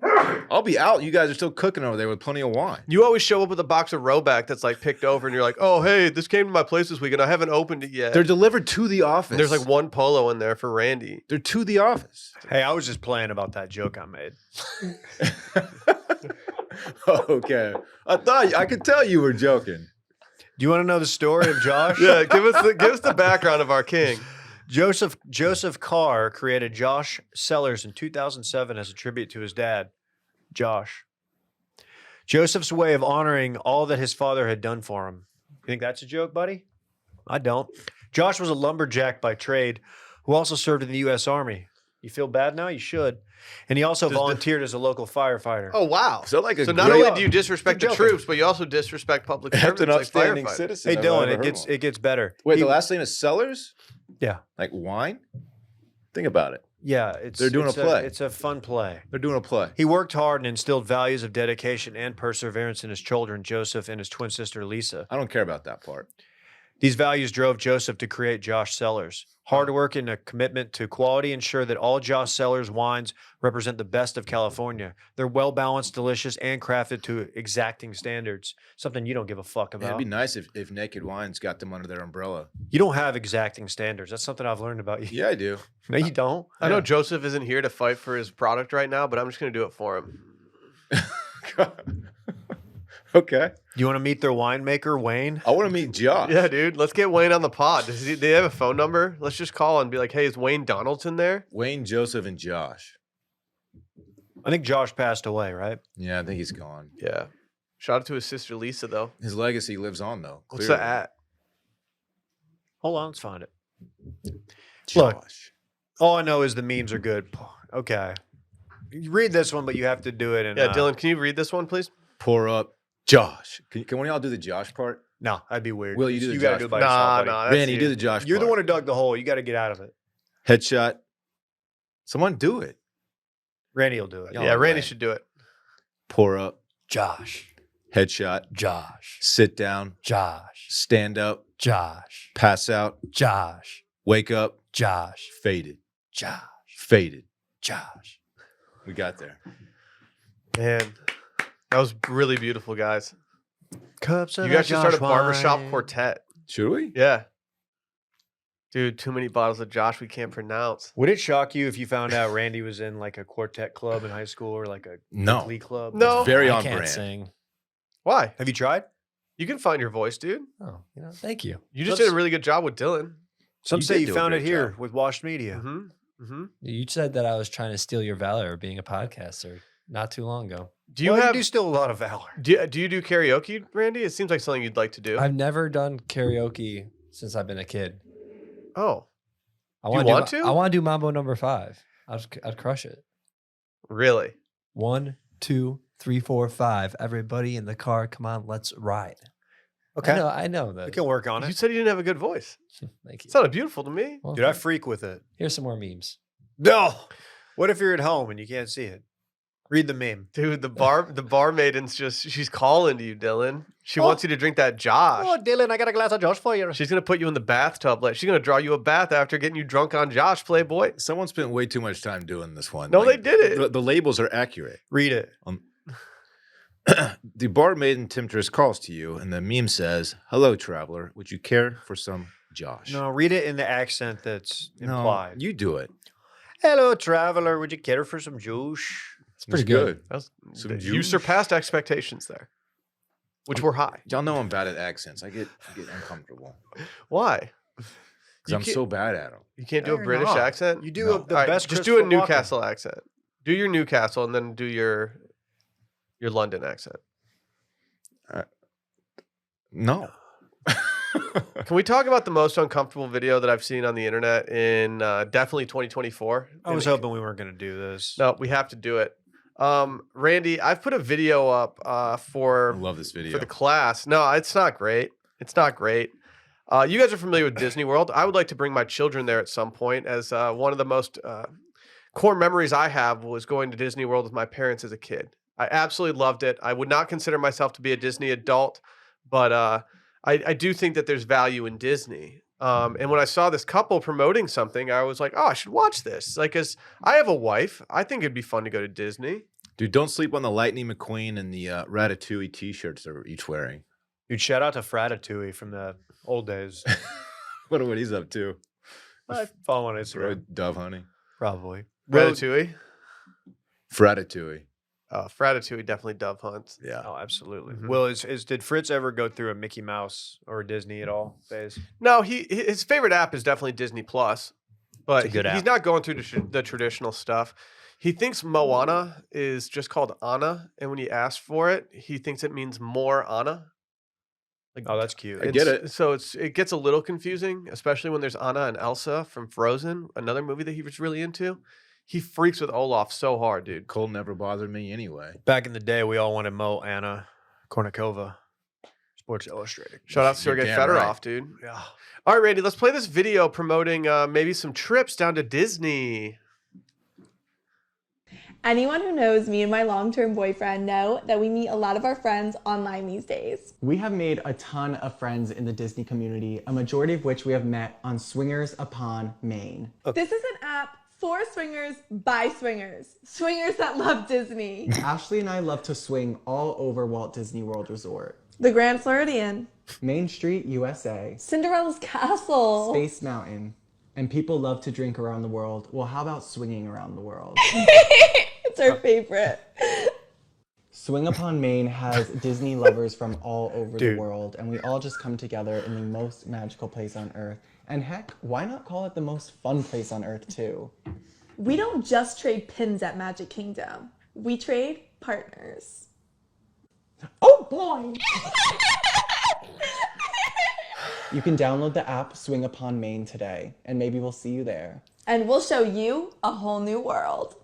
I'll be out. You guys are still cooking over there with plenty of wine. You always show up with a box of Roback that's like picked over, and you're like, "Oh, hey, this came to my place this week, and I haven't opened it yet." They're delivered to the office. And there's like one polo in there for Randy. They're to the office. Hey, I was just playing about that joke I made. Okay. I could tell you were joking. Do you want to know the story of Josh? Yeah, give us the background of our king. Joseph Carr created Josh Cellars in 2007 as a tribute to his dad, Josh. Joseph's way of honoring all that his father had done for him. You think that's a joke, buddy? I don't. Josh was a lumberjack by trade who also served in the U.S. Army. You feel bad now? You should. And he also volunteered as a local firefighter. Oh wow! So like So not only do you disrespect the troops, but you also disrespect public servants an like upstanding firefighters. citizen. Hey, I've Dylan, ever heard one. it gets better. Wait, He- the last name is Sellers? Yeah. Like wine? Think about it. Yeah, They're doing a play. It's a fun play. They're doing a play. He worked hard and instilled values of dedication and perseverance in his children, Joseph and his twin sister, Lisa. I don't care about that part. These values drove Joseph to create Josh Cellars. Hard work and a commitment to quality ensure that all Josh Cellars wines represent the best of California. They're well-balanced, delicious, and crafted to exacting standards, something you don't give a fuck Man, about. it'd be nice if Naked Wines got them under their umbrella. You don't have exacting standards. That's something I've learned about you. Yeah, I do. No, you don't. I know Joseph isn't here to fight for his product right now, but I'm just going to do it for him. Okay. You want to meet their winemaker, Wayne? I want to meet Josh. Yeah, dude. Let's get Wayne on the pod. Do they have a phone number? Let's just call and be like, "Hey, is Wayne Donaldson there?" Wayne, Joseph, and Josh. I think Josh passed away, right? Yeah, I think he's gone. Yeah. Shout out to his sister Lisa, though. His legacy lives on, though. What's clearly. that at? Hold on, let's find it. Josh. Look. All I know is the memes are good. Okay. You read this one, but you have to do it in Yeah, Dylan, can you read this one, please? Pour up Josh. Can one of y'all do the Josh part? No, that'd be weird. Will, you do the You gotta Josh do it by part. yourself, buddy. That's Randy, you. do the Josh You're the part. one who dug the hole. You got to get out of it. Headshot. Someone do it. Randy will do it. Y'all Yeah, are Randy lame. should do it. Pour up. Josh, Headshot. Josh, Sit down. Josh, Stand up. Josh, Pass out. Josh, Wake up. Josh, Faded. Josh, Faded. Josh. We got there. Man, that was really beautiful, guys. Cups of You guys should start a Josh barbershop wine. quartet. Should we? Yeah. Dude, too many bottles of Josh we can't pronounce. Would it shock you if you found out Randy was in like a quartet club in high school or like a No. glee club? No. Very I on can't brand. sing. Why? Have you tried? You can find your voice, dude. Oh, thank you. You just Let's- did a really good job with Dylan. Some You say did you do a found it great here job. with Washed Media. Mm-hmm. Mm-hmm. You said that I was trying to steal your valor of being a podcaster not too long ago. Do you Well, have do still a lot of valor. do you do karaoke, Randy? It seems like something you'd like to do. I've never done karaoke since I've been a kid. Oh, I Do you wanna want do, to? I want to do Mambo number 5. I'd crush it. really? 1, 2, 3, 4, 5. Everybody in the car, come on, let's ride. Okay. I know We that. can work on You it. said you didn't have a good voice. Thank you. It sounded beautiful to me. Well, Dude, I freak with it. here's some more memes. No. What if you're at home and you can't see it? Read the meme. Dude, the bar maiden's she's calling to you, Dylan. She wants you to drink that Josh. Dylan, I got a glass of Josh for you. She's gonna put you in the bathtub. Like she's gonna draw you a bath after getting you drunk on Josh, Playboy. Someone spent way too much time doing this one. No, they did it. The labels are accurate. Read it. The bar maiden temptress calls to you, and the meme says, "Hello, traveler. Would you care for some Josh?" No, read it in the accent that's implied. you do it. Hello, traveler. Would you care for some juice? It's pretty That's good. That was, Some you juice. surpassed expectations there, which were high. Y'all know I'm bad at accents. I get uncomfortable. Why? because I'm so bad at them. You can't do a You're British not. accent? You do No. the All right, best. just do a Christopher Walken. Newcastle accent. Do your Newcastle and then do your London accent. No. Can we talk about the most uncomfortable video that I've seen on the internet in definitely 2024? I was hoping we weren't going to do this. No, we have to do it. Randy, I've put a video up I for love this video. the class. No, it's not great. It's not great. You guys are familiar with Disney World. I would like to bring my children there at some point, as one of the most core memories I have was going to Disney World with my parents as a kid. I absolutely loved it. I would not consider myself to be a Disney adult, but I do think that there's value in Disney. And when I saw this couple promoting something, I was like, oh, I should watch this. Like, as I have a wife, I think it'd be fun to go to Disney. Dude, don't sleep on the Lightning McQueen and the Ratatouille T-shirts they're each wearing. Dude, shout out to Fratatouille from the old days. Wonder what he's up to. I follow on Instagram. Dove honey. Probably. Ratatouille. Fratatouille. Fratatouille definitely dove hunts. Yeah. Oh, absolutely. Mhm. Will, did Fritz ever go through a Mickey Mouse or a Disney at all phase? No, his favorite app is definitely Disney Plus, but It's a good he's app. not going through the traditional stuff. He thinks Moana is just called Anna, and when he asks for it, he thinks it means more Anna. Like, Oh, that's cute. I get it. So it gets a little confusing, especially when there's Anna and Elsa from Frozen, another movie that he was really into. He freaks with Olaf so hard, dude. Cole never bothered me anyway. Back in the day, we all wanted Mo Anna Kournikova, Sports Illustrated. Shout out to You're Sergey damn Fedorov, right. dude. Yeah. All right, Randy, let's play this video promoting maybe some trips down to Disney. Anyone who knows me and my long-term boyfriend know that we meet a lot of our friends online these days. We have made a ton of friends in the Disney community, a majority of which we have met on Swingers Upon Main. This is an app for swingers by swingers. Swingers that love Disney. Ashley and I love to swing all over Walt Disney World Resort. The Grand Floridian. Main Street, USA. Cinderella's Castle. Space Mountain. And people love to drink around the world. Well, how about swinging around the world? It's our favorite. Swing Upon Main has Disney lovers from all over Dude. the world, and we all just come together in the most magical place on earth. And heck, why not call it the most fun place on earth too? We don't just trade pins at Magic Kingdom. We trade partners. Oh boy! You can download the app Swing Upon Main today, and maybe we'll see you there. And we'll show you a whole new world.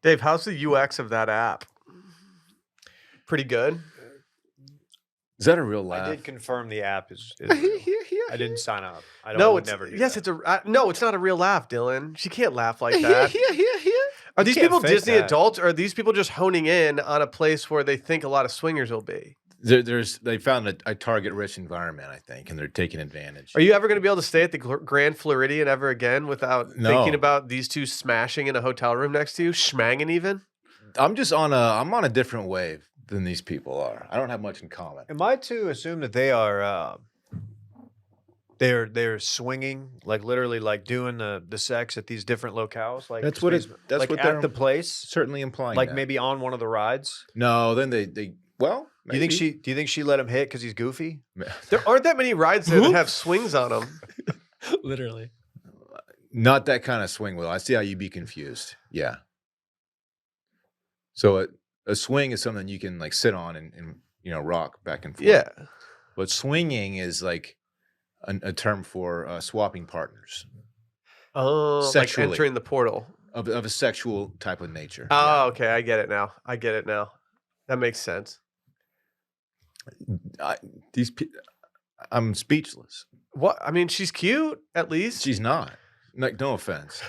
Dave, how's the UX of that app? Pretty good. Is that a real laugh? I did confirm the app is real. I didn't sign up. I No, would it's never do yes, that. no, it's not a real laugh, Dylan. She can't laugh like that. Are these can't people fake Disney that. adults, or are these people just honing in on a place where they think a lot of swingers will be? They found a target-rich environment, I think, and they're taking advantage. Are you ever going to be able to stay at the Grand Floridian ever again without No. thinking about these two smashing in a hotel room next to you, schmanging even? I'm on a different wave than these people are. I don't have much in common. Am I to assume that they are they're swinging, like literally like doing the sex at these different locales? Like That's what it- that's like what at they're the place, Certainly implying like that. maybe on one of the rides. No, then they well. Do you think she let him hit because he's goofy? There aren't that many rides there that have swings on them. Literally. Not that kind of swing, Will. I see how you'd be confused. Yeah. So a swing is something you can like sit on and rock back and forth. Yeah. But swinging is like a term for swapping partners Oh, like Sexually. entering the portal. of a sexual type of nature. Oh, okay. I get it now. That makes sense. I'm speechless. What? I mean, she's cute, at least. She's not. Like, no offense.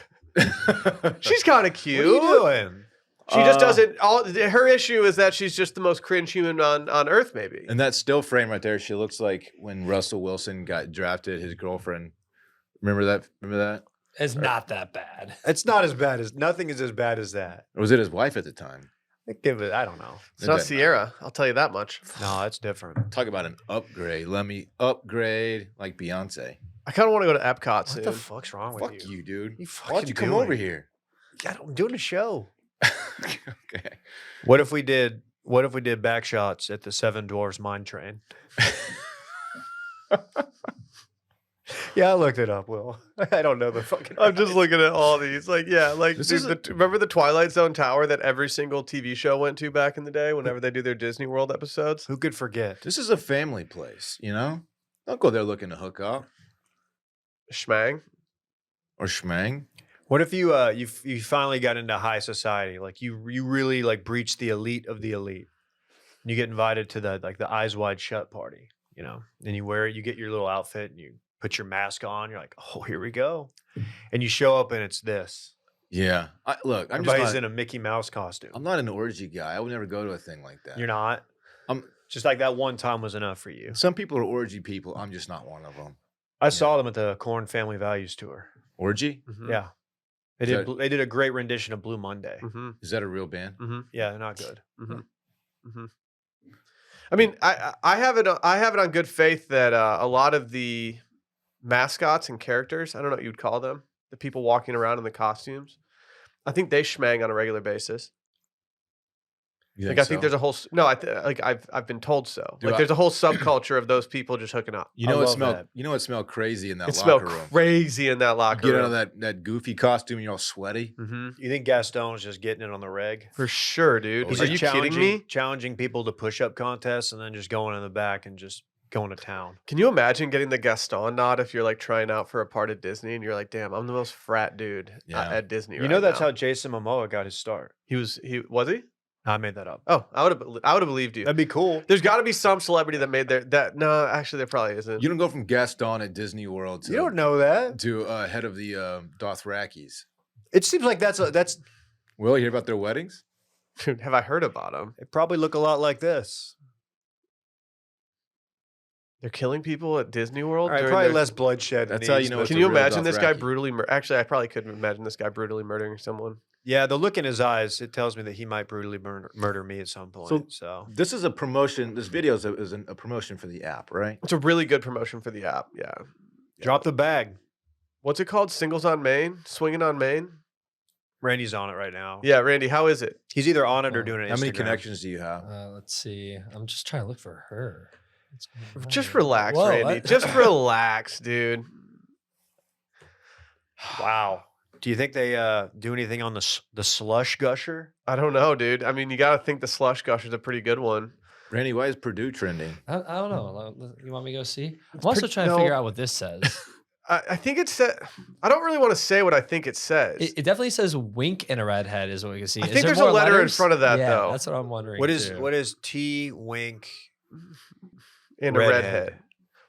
She's kind of cute. What are you doing? She just doesn't. Her issue is that she's just the most cringe human on earth, maybe. And that still frame right there, she looks like when Russell Wilson got drafted, his girlfriend. Remember that? It's not that bad. It's not as bad as nothing is as bad as that. Or was it his wife at the time? Give it. I don't know. It's not That- Sierra. I'll tell you that much. No, it's different. Talk about an upgrade. Let me upgrade like Beyonce. I kind of want to go to Epcot What soon. the fuck's wrong with Fuck you, dude. You Why don't you come doing? over here? God, I'm doing a show. Okay. What if we did back shots at the Seven Dwarfs Mine Train? Yeah, I looked it up, Will. I don't know the fucking. I'm just rides. looking at all these. Like, yeah, like This dude, is a- remember the Twilight Zone tower that every single TV show went to back in the day whenever they do their Disney World episodes? Who could forget? This is a family place, you know? Don't go there looking to hook up Schmang. or schmang. What if you you finally got into high society? Like you really like breached the elite of the elite. And you get invited to the eyes wide shut party, you know. And you wear it, you get your little outfit and you put your mask on. You're like, "Oh, here we go." And you show up and it's this. Yeah. Look, Everybody's in a Mickey Mouse costume. I'm not an orgy guy. I would never go to a thing like that. You're not. I'm Just like that one time was enough for you. Some people are orgy people. I'm just not one of them. I saw them at the Corn Family Values tour. Orgy? Mhm. Yeah. They Is did that- they did a great rendition of Blue Monday. Mhm. Is that a real band? Mhm. Yeah, they're not good. Mhm. Mhm. I mean, I have it on good faith that a lot of the mascots and characters, I don't know what you'd call them, the people walking around in the costumes, I think they schmang on a regular basis. You Like I think so? there's a whole no, like I've been told so. Dude, Like there's a whole subculture of those people just hooking up. You I know what love smelled that. you know what smelled crazy in that It smelled locker room? crazy in that locker Get room. out of that goofy costume and you're all sweaty. Mm-hmm. You think Gaston's just getting it on the reg? For sure, dude. Oh, He's Are just you kidding me? Challenging people to push-up contests and then just going in the back and just going to town. Can you imagine getting the Gaston nod if you're like trying out for a part at Disney and you're like, damn, I'm the most frat dude Yeah. at Disney. You know that's now. how Jason Momoa got his start. he was he? I made that up. Oh, I would have believed you. That'd be cool. There's got to be some celebrity that made that. No, actually, there probably isn't. You don't go from Gaston at Disney World to You don't know that. to head of the Dothrakis. It seems like that's Will, you hear about their weddings? Dude, have I heard about them? they probably look a lot like this. They're killing people at Disney World. All right, during probably their- less bloodshed. That's in how these, you know but- it's Can a you real imagine this guy Dothraki. brutally? Actually, I probably couldn't imagine this guy brutally murdering someone. Yeah, the look in his eyes, it tells me that he might brutally murder me at some point. So, This is a promotion. This video is a promotion for the app, right? It's a really good promotion for the app. Yeah. drop the bag. What's it called? Singles on Main? Swinging on Main? Randy's on it right now. Yeah, Randy, how is it? He's either on it or doing it. How many connections do you have? Let's see. I'm just trying to look for her. What's going on Just here? relax, Whoa, Randy. what? Just relax, dude. Wow. Do you think they do anything on the slush gusher? I don't know, dude. I mean, you got to think the slush gusher's a pretty good one. Randy, why is Purdue trending? I don't know. You want me to go see? I'm It's also pretty- trying to no. figure out what this says. I think it said. I don't really want to say what I think it says. It definitely says wink and a redhead is what we can see. I Is think there there's a more letter in letters? front of that, yeah, though. That's what I'm wondering. What is too. T wink? And a redhead? redhead.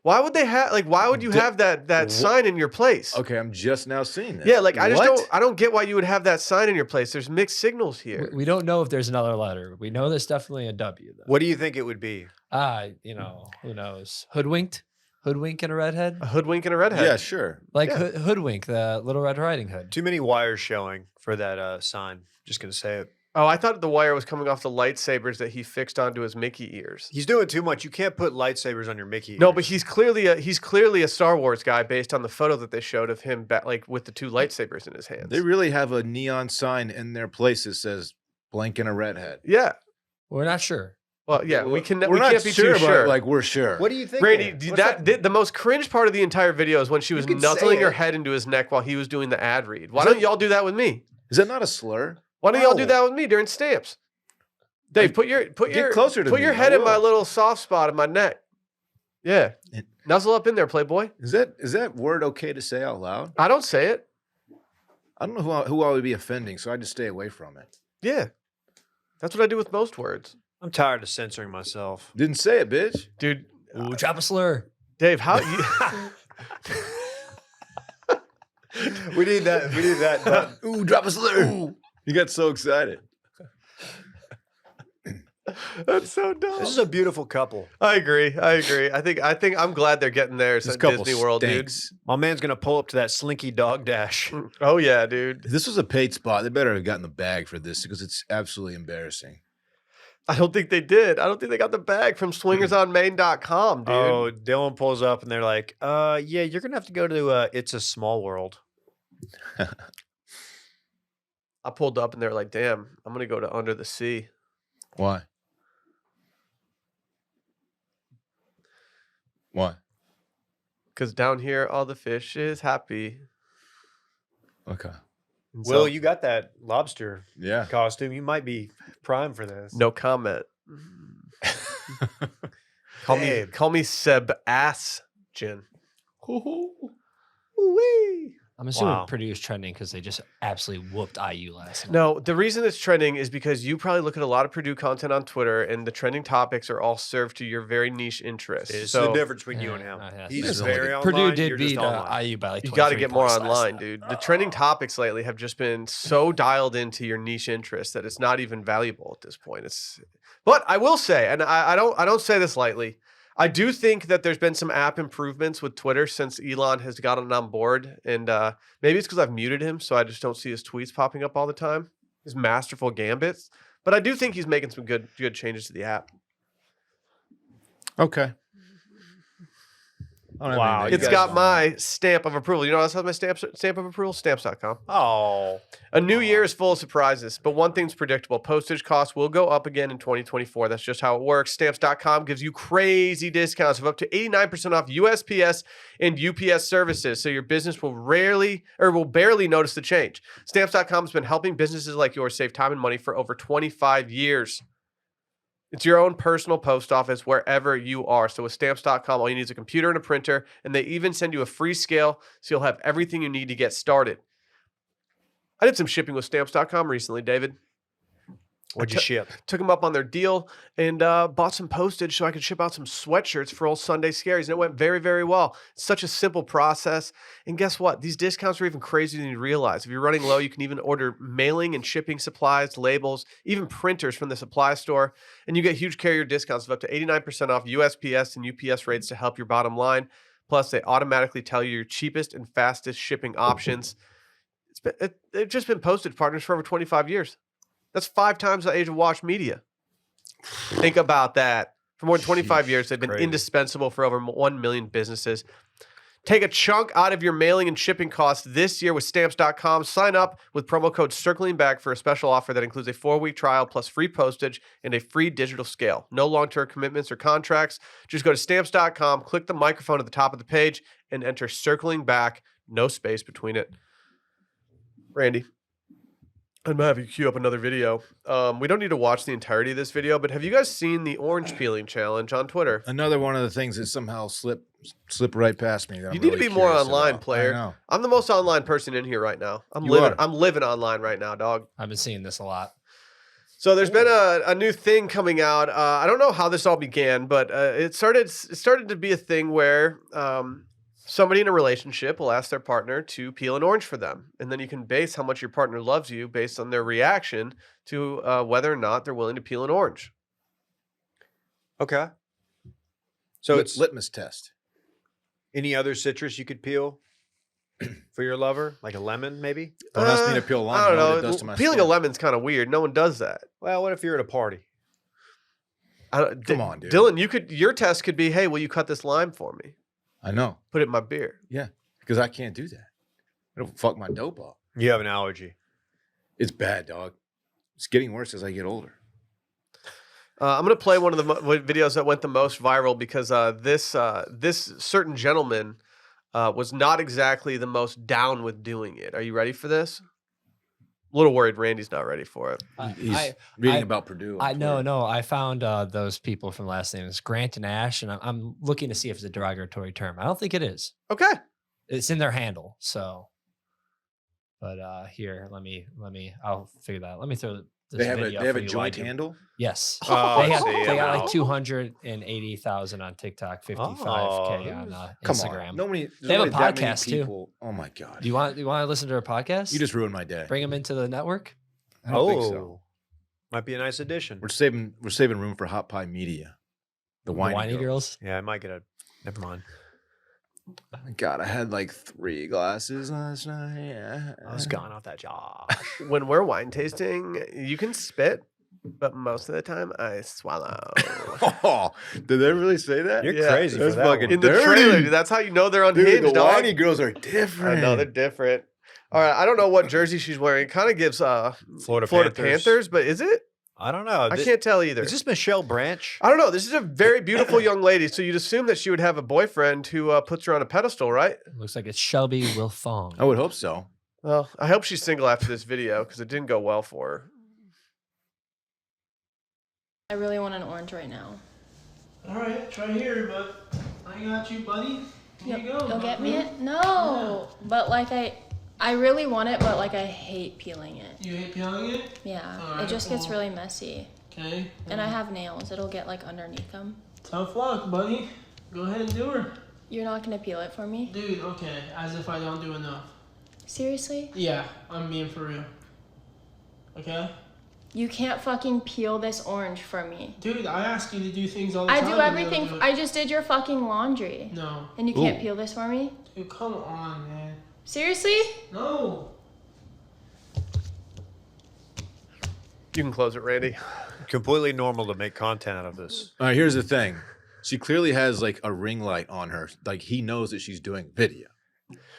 Why would they have why would you have that sign in your place? Okay, I'm just now seeing this. Yeah, like I just What? don't get why you would have that sign in your place. There's mixed signals here. We don't know if there's another letter. We know there's definitely a W though. What do you think it would be? Who knows? Hoodwinked? Hoodwink and a redhead? A hoodwink and a redhead. Yeah, sure. Like yeah. Hoodwink, the Little Red Riding Hood. Too many wires showing for that sign. Just gonna say it. Oh, I thought the wire was coming off the lightsabers that he fixed onto his Mickey ears. He's doing too much. You can't put lightsabers on your Mickey. No, ears. but he's clearly a Star Wars guy based on the photo that they showed of him like with the two lightsabers in his hands. They really have a neon sign in their place that says blank and a redhead. Yeah. We're not sure. Well, yeah, we can't be sure, too sure. but like we're sure. What do you think? Randy, What's the most cringe part of the entire video is when she was can say nuzzling her it. head into his neck while he was doing the ad read. Why Is don't that- y'all do that with me? Is that not a slur? Why don't y'all do No. that with me during stamps? Dave, put your closer to put me, your I head in my will. little soft spot in my neck. Yeah, It- nuzzle up in there, Playboy. Is that word okay to say out loud? I don't say it. I don't know who I would be offending, so I just stay away from it. Yeah, that's what I do with most words, I'm tired of censoring myself. Didn't say it, bitch. dude. Ooh, drop a slur. Dave, how you? We need that. We need that. button. Ooh, drop a slur. You got so excited. That's so dumb. This is a beautiful couple. I agree. I think I'm glad they're getting there This at couple Disney World, stinks. My man's gonna pull up to that slinky dog dash. dude. Oh yeah, dude. If this was a paid spot, they better have gotten the bag for this because it's absolutely embarrassing. I don't think they did. I don't think they got the bag from swingersonmain.com, dude. Oh, Dylan pulls up and they're like, yeah, you're gonna have to go to It's a Small World. I pulled up and they were like, damn, I'm going to go to Under the Sea. Why? Why? Because down here, all the fish is happy. Okay. And Will, so, you got that lobster Yeah. costume. You might be prime for this. no comment. Call me Sebastian. Ooh-wee. I'm assuming Wow. Purdue is trending because they just absolutely whooped IU last night. No, the reason it's trending is because you probably look at a lot of Purdue content on Twitter, and the trending topics are all served to your very niche interests. It's so the difference between you and Yeah, him. yeah, He's that's very online. Purdue did you're just beat online. IU by like you 23 got to get more points last online, night. dude. The trending topics lately have just been so dialed into your niche interests that it's not even valuable at this point. But I will say, and I don't say this lightly, I do think that there's been some app improvements with Twitter since Elon has gotten on board, and maybe it's because I've muted him, so I just don't see his tweets popping up all the time. His masterful gambits, but I do think he's making some good changes to the app. Okay. I don't have Wow, anything you It's to got say. my stamp of approval. You know what else has my stamp of approval? Stamps.com. Oh. A new year is full of surprises, but one thing's predictable. Postage costs will go up again in 2024. That's just how it works. Stamps.com gives you crazy discounts of up to 89% off USPS and UPS services, so your business will barely notice the change. Stamps.com has been helping businesses like yours save time and money for over 25 years. It's your own personal post office wherever you are. So with Stamps.com, all you need is a computer and a printer, and they even send you a free scale, so you'll have everything you need to get started. I did some shipping with Stamps.com recently, David. What'd you ship? Took them up on their deal and bought some postage so I could ship out some sweatshirts for old Sunday Scaries, and it went very, very well. It's such a simple process. And guess what? These discounts are even crazier than you realize. If you're running low, you can even order mailing and shipping supplies, labels, even printers from the supply store. And you get huge carrier discounts of up to 89% off USPS and UPS rates to help your bottom line. Plus, they automatically tell you your cheapest and fastest shipping options. They've just been postage partners for over 25 years. That's 5 times the age of Wash Media. Think about that. For more than 25 years, they've been crazy. indispensable for over 1 million businesses. Take a chunk out of your mailing and shipping costs this year with Stamps.com. Sign up with promo code CirclingBack for a special offer that includes a 4-week trial plus free postage and a free digital scale. No long-term commitments or contracts. Just go to Stamps.com, click the microphone at the top of the page, and enter Circling Back. No space between it. Randy, I'm gonna have you queue up another video. We don't need to watch the entirety of this video, but have you guys seen the orange peeling challenge on Twitter? Another one of the things that somehow slip right past me. That You I'm need to really be more curious online, about. player. I know. I'm the most online person in here right now. I'm You living. are. I'm living online right now, dog. I've been seeing this a lot. So there's been a new thing coming out. I don't know how this all began, but it started to be a thing where somebody in a relationship will ask their partner to peel an orange for them, and then you can base how much your partner loves you based on their reaction to whether or not they're willing to peel an orange. Okay. So it's litmus test. any other citrus you could peel for your lover, like a lemon, maybe? Don't ask me to peel a lemon. I don't know what know. it does to my Peeling a skin. lemon's kind of weird. No one does that. Well, what if you're at a party? Come on, dude. Dylan. Your test could be, hey, will you cut this lime for me? I know. Put it in my beer. Yeah, because I can't do that. It'll fuck my dope up. You have an allergy. It's bad, dog. It's getting worse as I get older. I'm going to play one of the videos that went the most viral because this certain gentleman was not exactly the most down with doing it. Are you ready for this? A little worried Randy's not ready for it. He's reading about Purdue. on Twitter. No. I found those people from last name. It's Grant and Ash, and I'm looking to see if it's a derogatory term. I don't think it is. Okay. It's in their handle. So, but here, let me. I'll figure that out. Let me throw this They have video a for you while I joint do- handle. Yes, Oh, they see, got wow. like 280,000 on TikTok, 55K on Come Instagram. on, nobody. They have a there's not that many podcast, too. people. Oh my god. Do you want to listen to their podcast? You just ruined my day. bring them into the network. I don't think so. Might be a nice addition. We're saving room for Hot Pie Media. The whiny, girls. Yeah, I might get a. Never mind. God, I had like 3 glasses last night. I was gone off that job. When we're wine tasting, you can spit, but most of the time I swallow. Oh, did they really say that? You're Yeah, crazy for that's that. fucking One. In the Dirty. trailer, dude, that's how you know they're unhinged, Dude, the dog. whiny girls are I different. know they're different. All right, I don't know what jersey she's wearing. It kind of gives Florida Panthers, but is it? I don't know. I can't tell either. Is this Michelle Branch? I don't know. This is a very beautiful young lady. So you'd assume that she would have a boyfriend who puts her on a pedestal, right? Looks like it's Shelby Wilfong. I would hope so. Well, I hope she's single after this video because it didn't go well for her. I really want an orange right now. All right, it's right here, but I got you, buddy. Here you go. You'll get me it? No, but like I really want it, but like I hate peeling it. You hate peeling it? Yeah, All right, it just gets well, really messy. Okay. And I have nails. It'll get like underneath them. Tough luck, buddy. Go ahead and do her. You're not gonna peel it for me? Dude, okay, as if I don't do enough. Seriously? Yeah, I'm being for real. Okay? You can't fucking peel this orange for me. Dude, I ask you to do things all the I time. do and you everything. don't do it. I just did your fucking laundry. No. And you can't peel this for me? Dude, come on, man. Seriously? No. You can close it, Randy. Completely normal to make content out of this. All right, here's the thing. She clearly has like a ring light on her. Like he knows that she's doing video.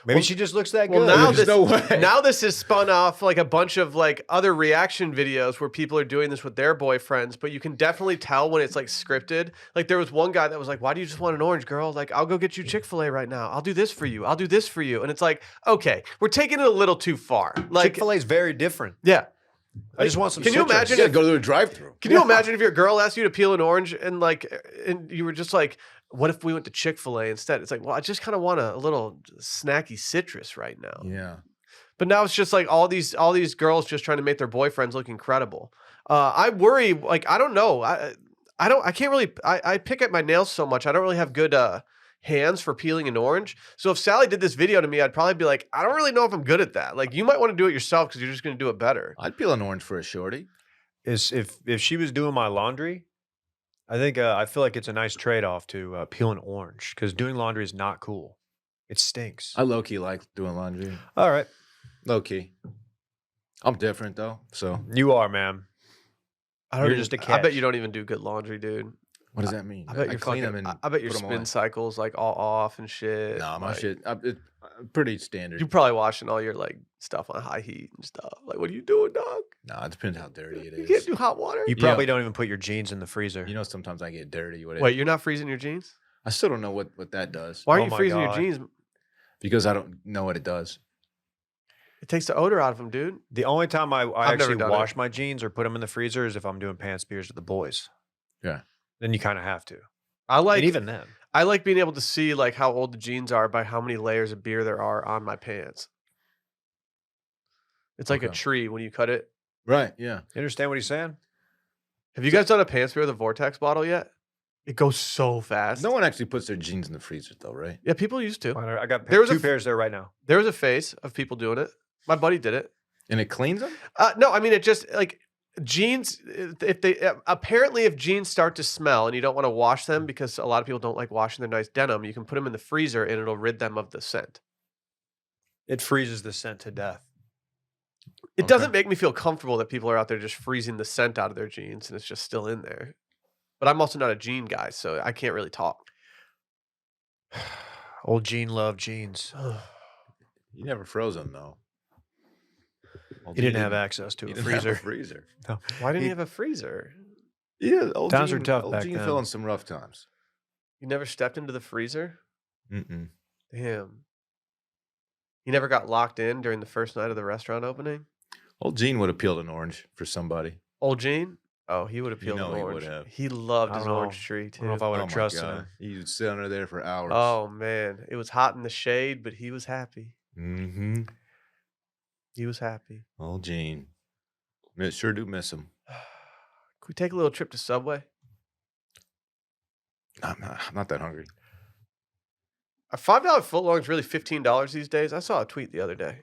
Maybe she just looks that Well, good. now There's this, no way. now this has spun off like a bunch of like other reaction videos where people are doing this with their boyfriends, but you can definitely tell when it's like scripted. Like there was one guy that was like, "Why do you just want an orange, girl? Like I'll go get you Chick-fil-A right now. I'll do this for you. I'll do this for you." And it's like, okay, we're taking it a little too far. Like, Chick-fil-A is very different. yeah. I just want some Can you citrus. imagine You gotta if- go to a drive-through. Can you imagine if your girl asked you to peel an orange and like, and you were just like, "What if we went to Chick-fil-A instead?" It's like, well, I just kind of want a little snacky citrus right now. Yeah. But now it's just like all these girls just trying to make their boyfriends look incredible. I worry, like I don't know, I can't really. I pick at my nails so much. I don't really have good hands for peeling an orange. So if Sally did this video to me, I'd probably be like, I don't really know if I'm good at that. Like you might want to do it yourself because you're just going to do it better. I'd peel an orange for a shorty. Is if she was doing my laundry, I think I feel like it's a nice trade-off to peel an orange because doing laundry is not cool. It stinks. I low-key like doing laundry. All right, Low-key. I'm different though. So you are, man. I don't You're even, just a I bet catch. you don't even do good laundry, dude. what does that mean? I bet your clean fucking, them and I bet your put 'em spin away. cycle's like all off and shit. No, my Like, shit. It's pretty standard. You probably washing all your like stuff on high heat and stuff. Like, what are you doing, dog? No, it depends how dirty it You is. can't do hot water. You probably don't even put your jeans in the freezer. You know, sometimes I get dirty. Wait, you're not freezing your jeans? I still don't know what that does. Why are Oh you my freezing God. your jeans? Because I don't know what it does. It takes the odor out of them, dude. The only time I I've never actually done wash it. my jeans or put them in the freezer is if I'm doing pants beers with the boys. Yeah. Then you kind of have to. I like And even then. I like being able to see like how old the jeans are by how many layers of beer there are on my pants. It's like a Okay. tree when you cut it. Right. Yeah. You understand what he's saying? Have you guys done a pants beer with a Vortex bottle yet? It goes so fast. No one actually puts their jeans in the freezer though, right? Yeah, people used to. I got There was a two f- pairs there right now. There was a phase of people doing it. My buddy did it. And it cleans them? No, I mean it just like jeans. If they apparently if jeans start to smell and you don't want to wash them because a lot of people don't like washing their nice denim, you can put them in the freezer and it'll rid them of the scent. It freezes the scent to death. It Okay. doesn't make me feel comfortable that people are out there just freezing the scent out of their jeans and it's just still in there. But I'm also not a jean guy, so I can't really talk. Old Gene loved jeans. You never froze them though. He didn't have access to He a didn't have freezer. freezer. Why didn't He- you have a freezer? Yeah, old Times Gene, were tough old back Gene then. fell in some rough times. You never stepped into the freezer? Mm-mm. Damn. You never got locked in during the first night of the restaurant opening? Old Gene would have peeled an orange for somebody. Old Gene? Oh, he would have You peeled know an he would orange. have. He loved I his don't know. orange tree I too. don't know if I would have my trusted God. him. He would sit under there for hours. Oh man, it was hot in the shade, but he was happy. Mm-hmm. He was happy. Old Gene. Sure do miss him. Could we take a little trip to Subway? I'm not that hungry. A $5 footlong is really $15 these days. I saw a tweet the other day.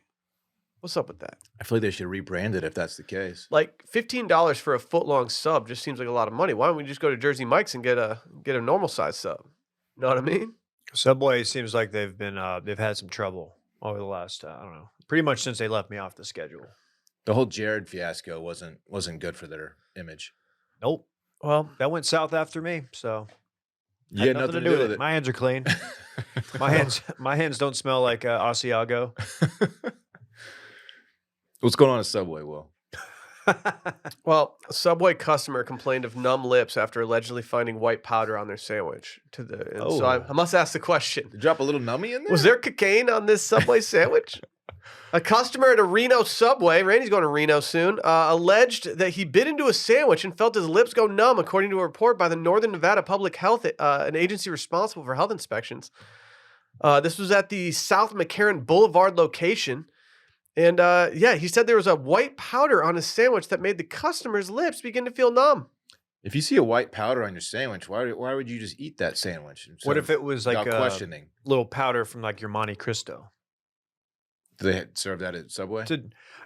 What's up with that? I feel like they should rebrand it if that's the case. Like $15 for a footlong sub just seems like a lot of money. Why don't we just go to Jersey Mike's and get a normal size sub? You know what I mean? Subway seems like they've had some trouble over the last I don't know, pretty much since they left me off the schedule. The whole Jared fiasco wasn't good for their image. Nope, Well, that went south after me. So You had nothing to do with it. My hands are clean. my hands don't smell like Asiago. What's going on at Subway, Will? Well, a Subway customer complained of numb lips after allegedly finding white powder on their sandwich. So I must ask the question: Did you drop a little nummy in there? was there cocaine on this Subway sandwich? A customer at a Reno Subway, Randy's going to Reno soon, alleged that he bit into a sandwich and felt his lips go numb, according to a report by the Northern Nevada Public Health, an agency responsible for health inspections. This was at the South McCarran Boulevard location. And he said there was a white powder on his sandwich that made the customer's lips begin to feel numb. If you see a white powder on your sandwich, why would you just eat that sandwich? What if it was like without a questioning? little powder from like your Monte Cristo? Do they serve that at Subway?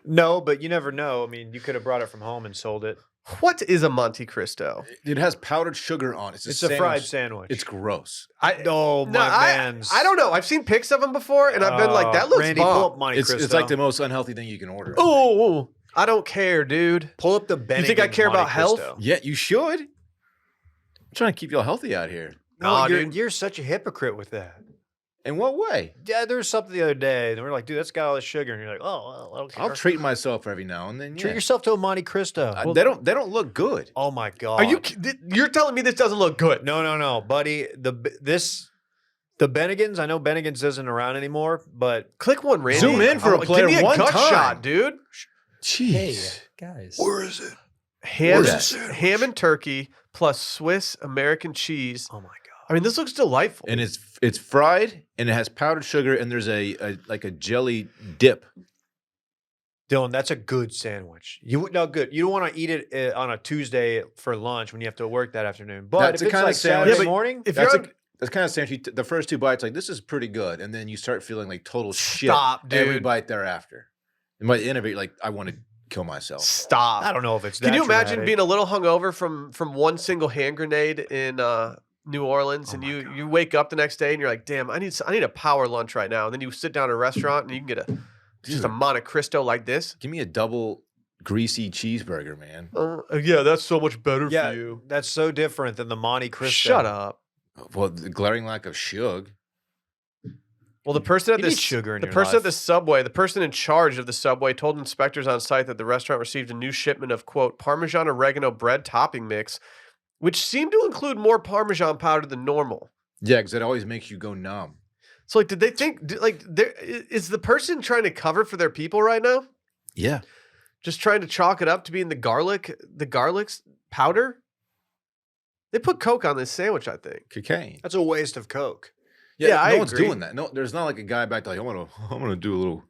No, but you never know. I mean, you could have brought it from home and sold it. What is a Monte Cristo? It has powdered sugar on it. It's a fried sandwich. It's gross. I don't know. I've seen pics of them before, and I've been like, that looks Randy, bomb. pull up Monte Cristo. It's like the most unhealthy thing you can order. Oh, I don't care, dude. Pull up the Bennigan's You think I care Monte about health? Cristo. Yeah, you should. I'm trying to keep y'all healthy out here. No, Nah, you're such a hypocrite with that. In what way? Yeah, there was something the other day, and we're like, dude, that's got all this sugar, and you're like, oh, well, I don't care. I'll treat myself every now and then. Yeah. Treat yourself to a Monte Cristo. They don't look good. Oh my god! You're telling me this doesn't look good? No, buddy. The Bennigan's. I know Bennigan's isn't around anymore, but Click one, Randy. Zoom in for a player Give me a one gut time. shot, dude. Jeez. Hey, guys. Where is it? Ham and turkey plus Swiss American cheese. oh my god! I mean, this looks delightful. And it's fried and it has powdered sugar and there's a jelly dip. Dylan, that's a good sandwich. You don't want to eat it on a Tuesday for lunch when you have to work that afternoon. But That's if the it's kind of like sandwich- Saturday Yeah, but morning, if That's you're on, that's kind of sandwich. The first two bites, like this is pretty good, and then you start feeling like total shit Stop, every dude. bite thereafter. And by the end of it, you're like, I want to kill myself. stop. I don't know if it's. Can that you imagine dramatic. being a little hungover from one single hand grenade in New Orleans, and you wake up the next day and you're like, damn, I need a power lunch right now, and then you sit down at a restaurant and you can get just a Monte Cristo like this. Give me a double greasy cheeseburger, man. Yeah, that's so much better Yeah, for you. that's so different than the Monte Cristo. Shut up. Well, the glaring lack of shug. Well, the person at You need this sugar in the your person life. at the Subway, the person in charge of the Subway told inspectors on site that the restaurant received a new shipment of quote Parmesan oregano bread topping mix, which seemed to include more Parmesan powder than normal. Yeah, because it always makes you go numb. So, like, did they think is the person trying to cover for their people right now? Yeah. Just trying to chalk it up to being the garlic's powder? They put Coke on this sandwich, I think. Cocaine. That's a waste of Coke. Yeah, I no one's agree. doing that. No, there's not like a guy back there like, I'm gonna do a little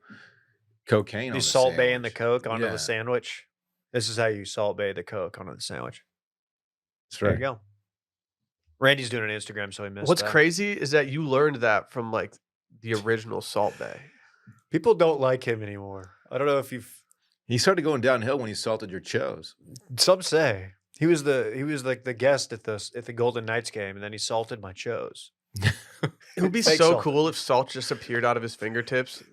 cocaine on You the Salt Bay and the sandwich. Coke onto Yeah. the sandwich. This is how you Salt Bay the Coke onto the sandwich. That's There right. you go. Randy's doing an Instagram, so he missed What's that. crazy is that you learned that from like the original Salt Bay. People don't like him anymore. I don't know if you've. He started going downhill when he salted your chos. Some say he was like the guest at the Golden Knights game, and then he salted my chos. It would be Fake so salt. cool if salt just appeared out of his fingertips.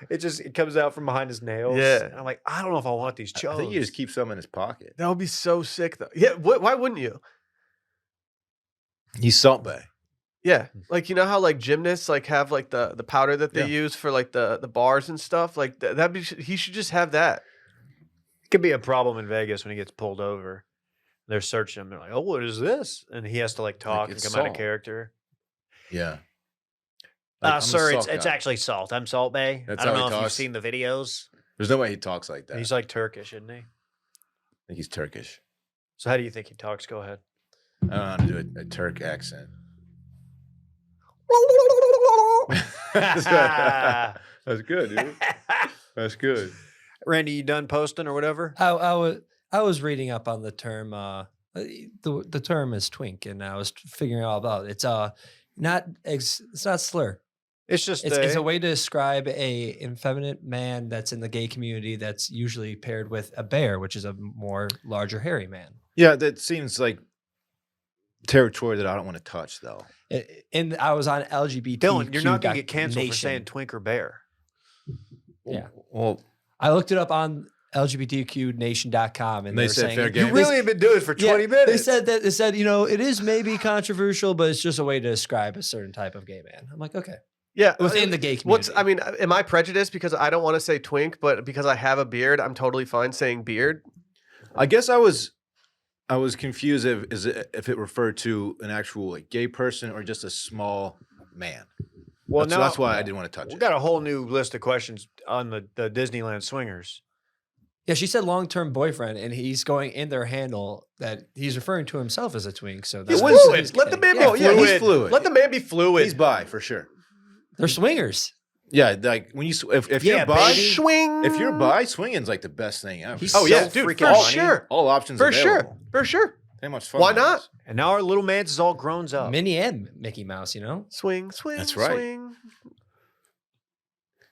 It comes out from behind his nails. Yeah. And I'm like, I don't know if I want these chos. I think he just keeps some in his pocket. That would be so sick, though. Yeah, why wouldn't you? He's Salt Bay. Yeah, like you know how like gymnasts like have like the powder that they Yeah. use for like the bars and stuff. Like that'd be he should just have that. It could be a problem in Vegas when he gets pulled over. They're searching him. They're like, "Oh, what is this?" And he has to like talk and it's come out of salt. character. Yeah. Like, I'm a Sir, salt it's guy. actually salt. I'm Salt Bay. That's I don't how he know if you've talks? seen the videos. There's no way he talks like that. He's like Turkish, isn't he? I think he's Turkish. So how do you think he talks? Go ahead. I don't know how to do a Turk accent. That's good, dude. That's good. Randy, you done posting or whatever? I was reading up on the term. The term is twink, and I was figuring out about it. It's it's not slur. It's just It's a way to describe a effeminate man that's in the gay community that's usually paired with a bear, which is a more larger, hairy man. Yeah, that seems like territory that I don't want to touch, though. And I was on LGBT. Dylan, you're not gonna get canceled for saying twink or bear. Yeah. Well, I looked it up on LGBTQnation.com, and they they're said saying fair You game. really have been doing it for 20 minutes. They said it is maybe controversial, but it's just a way to describe a certain type of gay man. I'm like, okay. Yeah, Within the gay community. I mean, am I prejudiced because I don't want to say twink, but because I have a beard, I'm totally fine saying beard? I guess I was confused if it referred to an actual like gay person or just a small man. Well, That's why I didn't want to touch we it. got a whole new list of questions on the Disneyland swingers. Yeah, she said long-term boyfriend, and he's going in their handle that he's referring to himself as a twink. So He's that's fluid. Let the man be Yeah, fluid. he's fluid. Let the man be fluid. He's bi for sure. They're swingers. Yeah, like when you if Yeah, you're bi, baby. Swing. if you're bi, swinging's like the best thing ever. He's Oh yeah, so dude, freaking for funny. sure, All options for available. sure, for sure. How much fun? Why that not? is. And now our little man's is all grown up. Minnie and Mickey Mouse, you know? Swing, swing. That's right. Swing.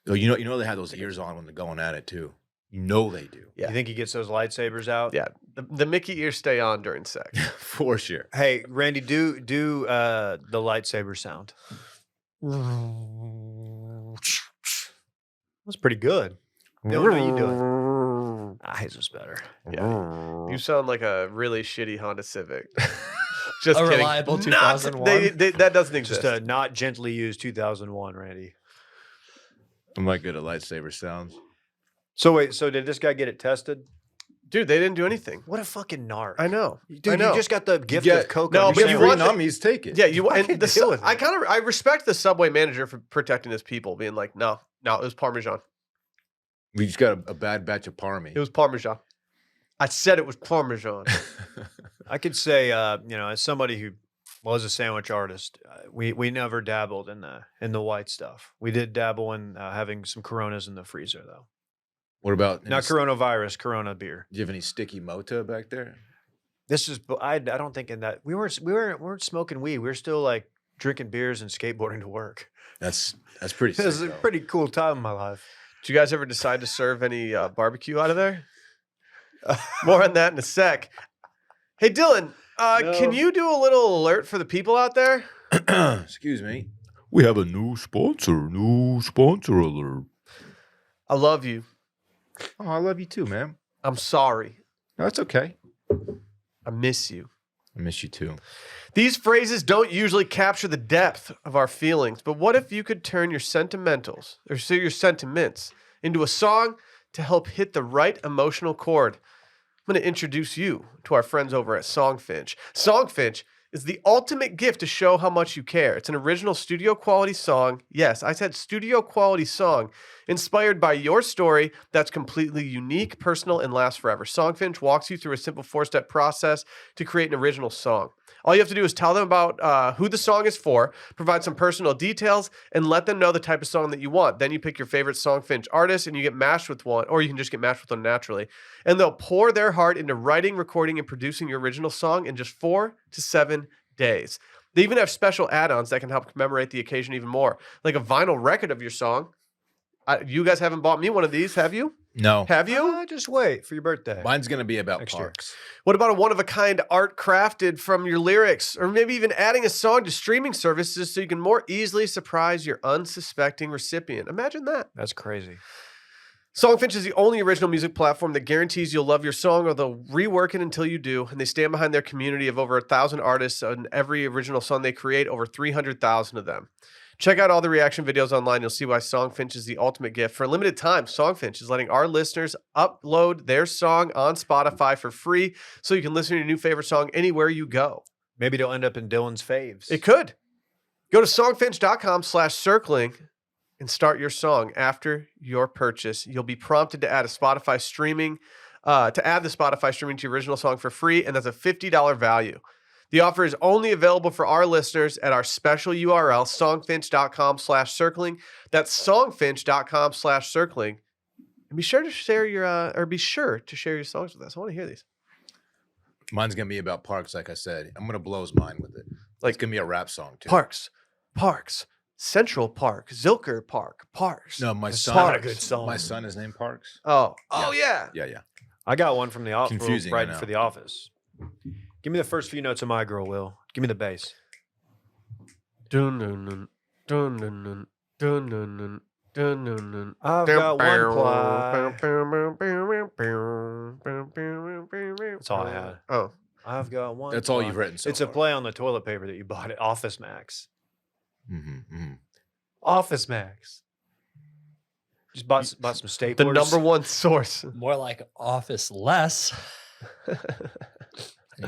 Oh, you know they have those ears on when they're going at it too. You know they do. Yeah. You think he gets those lightsabers out? Yeah, the Mickey ears stay on during sex. For sure. Hey, Randy, do the lightsaber sound. That's pretty good. Dylan, how you doing? His was better. Yeah, you sound like a really shitty Honda Civic. Just A kidding. reliable Not- 2001? that doesn't exist. Just a not gently used 2001, Randy. I'm not good at lightsaber sounds. So wait, so did this guy get it tested? Dude, they didn't do anything. What a fucking narc. I know. Dude, I know. you just got the gift get- of cocoa. No, You but said you free want the- nummies, take it. Yeah, you and Fucking the deal with it. I respect the Subway manager for protecting his people, being like, no, it was Parmesan. We just got a bad batch of parmy. It was Parmesan. I said it was Parmesan. I could say, as somebody who was a sandwich artist, we never dabbled in the white stuff. We did dabble in having some Coronas in the freezer, though. What about Not coronavirus, Corona beer. Do you have any sticky mota back there? This is I don't think in that we weren't smoking weed. We were still like drinking beers and skateboarding to work. That's pretty It sick. was a though. pretty cool time in my life. Did you guys ever decide to serve any barbecue out of there? More on that in a sec. Hey, Dylan, can you do a little alert for the people out there? Excuse me. We have a new sponsor. New sponsor alert. I love you. Oh, I love you too, man. I'm sorry. No, it's okay. I miss you. I miss you too. These phrases don't usually capture the depth of our feelings, but what if you could turn your sentimentals, or so your sentiments, into a song to help hit the right emotional chord? I'm going to introduce you to our friends over at Songfinch. Songfinch is the ultimate gift to show how much you care. It's an original studio quality song. Yes, I said studio quality song, inspired by your story that's completely unique, personal, and lasts forever. Songfinch walks you through a simple 4-step process to create an original song. All you have to do is tell them about who the song is for, provide some personal details, and let them know the type of song that you want. Then you pick your favorite Songfinch artist and you get matched with one, or you can just get matched with one naturally. And they'll pour their heart into writing, recording, and producing your original song in just 4 to 7 days. They even have special add-ons that can help commemorate the occasion even more, like a vinyl record of your song. You guys haven't bought me one of these, have you? No. Have you? Just wait for your birthday. Mine's going to be about Next year. parks. What about a one-of-a-kind art crafted from your lyrics? Or maybe even adding a song to streaming services so you can more easily surprise your unsuspecting recipient. Imagine that. That's crazy. Songfinch is the only original music platform that guarantees you'll love your song, or they'll rework it until you do. And they stand behind their community of over 1,000 artists on every original song they create, over 300,000 of them. Check out all the reaction videos online. You'll see why Songfinch is the ultimate gift. For a limited time, Songfinch is letting our listeners upload their song on Spotify for free so you can listen to your new favorite song anywhere you go. Maybe it'll end up in Dylan's faves. It could. Go to songfinch.com/circling and start your song. After your purchase, you'll be prompted to add a Spotify streaming, to add the Spotify streaming to your original song for free, and that's a $50 value. The offer is only available for our listeners at our special URL, songfinch.com/circling. That's songfinch.com/circling. And be sure to share your songs with us. I want to hear these. Mine's going to be about parks, like I said. I'm going to blow his mind with it. Like, it's going to be a rap song, too. Parks, Central Park, Zilker Park, Parks. No, my That's son. not a good song. My son is named Parks. Oh, yeah. Yeah. I got one from the office. Confusing, I Writing know. for the office. Give me the first few notes of My Girl, Will. Give me the bass. Dun, dun, dun, dun, dun, dun, dun, dun, dun, dun, dun. I've got one ply. That's all I had. Oh, I've got one. That's all ply. you've written so It's a far. play on the toilet paper that you bought at Office Max. Mm-hmm. Office Max. Just bought some the staplers. number one source. More like office less.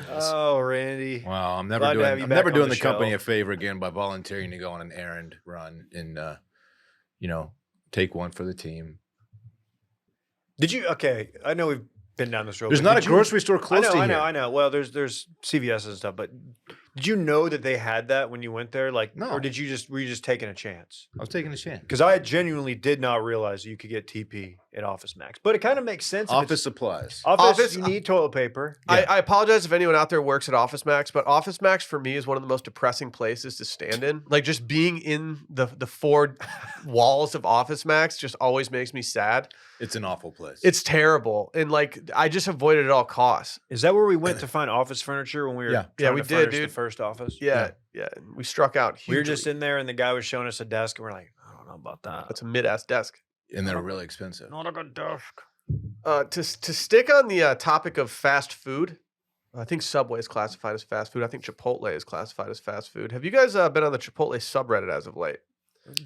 Oh, Randy. Wow, I'm Glad to have you I'm back never on doing the the company show. a favor again by volunteering to go on an errand run and take one for the team. Did you? Okay, I know we've been down this road. There's but not a did you- grocery store close to here. I know. Well, there's CVS and stuff, but did you know that they had that when you went there? Like, No. or were you just taking a chance? I was taking a chance. Because I genuinely did not realize that you could get TP at Office Max, but it kind of makes sense. if it's- Office supplies. Office, you need toilet paper. I apologize if anyone out there works at Office Max, but Office Max for me is one of the most depressing places to stand in. Like just being in the four walls of Office Max just always makes me sad. It's an awful place. It's terrible, and like I just avoid it at all costs. Is that where we went to find office furniture when we were? Yeah. trying we to did, furnish dude. The first office. Yeah. And we struck out. We were hugely. just in there, and the guy was showing us a desk, and we're like, I don't know about that. That's a mid-ass desk. And they're really expensive. Not a good desk. To stick on the topic of fast food, I think Subway is classified as fast food. I think Chipotle is classified as fast food. Have you guys been on the Chipotle subreddit as of late?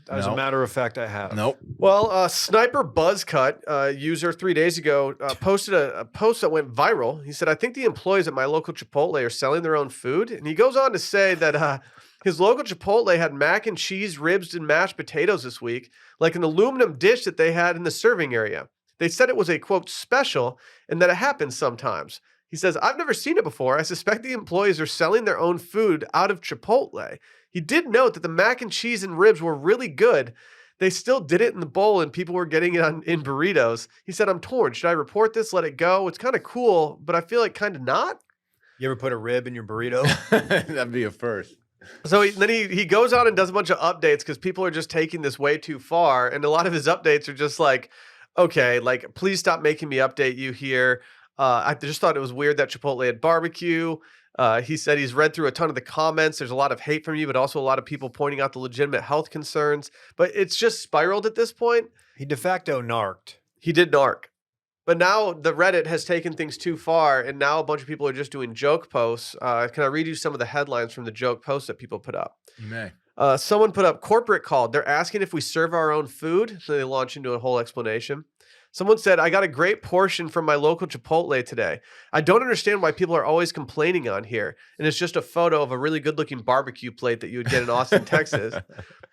As a No. matter of fact, I have. Nope. Well, Sniper Buzzcut, user 3 days ago, posted a post that went viral. He said, I think the employees at my local Chipotle are selling their own food. And he goes on to say that his local Chipotle had mac and cheese, ribs, and mashed potatoes this week, like an aluminum dish that they had in the serving area. They said it was a, quote, special and that it happens sometimes. He says, I've never seen it before. I suspect the employees are selling their own food out of Chipotle. He did note that the mac and cheese and ribs were really good. They still did it in the bowl and people were getting it in burritos. He said, I'm torn. Should I report this? Let it go? It's kind of cool, but I feel like kind of not. You ever put a rib in your burrito? That'd be a first. So then he goes on and does a bunch of updates because people are just taking this way too far. And a lot of his updates are just like, okay, like, please stop making me update you here. I just thought it was weird that Chipotle had barbecue. He said he's read through a ton of the comments. There's a lot of hate from you, but also a lot of people pointing out the legitimate health concerns. But it's just spiraled at this point. He de facto narked. He did narc. But now the Reddit has taken things too far, and now a bunch of people are just doing joke posts. Can I read you some of the headlines from the joke posts that people put up? You may. Someone put up, corporate called. They're asking if we serve our own food. So they launch into a whole explanation. Someone said, I got a great portion from my local Chipotle today. I don't understand why people are always complaining on here. And it's just a photo of a really good looking barbecue plate that you would get in Austin, Texas.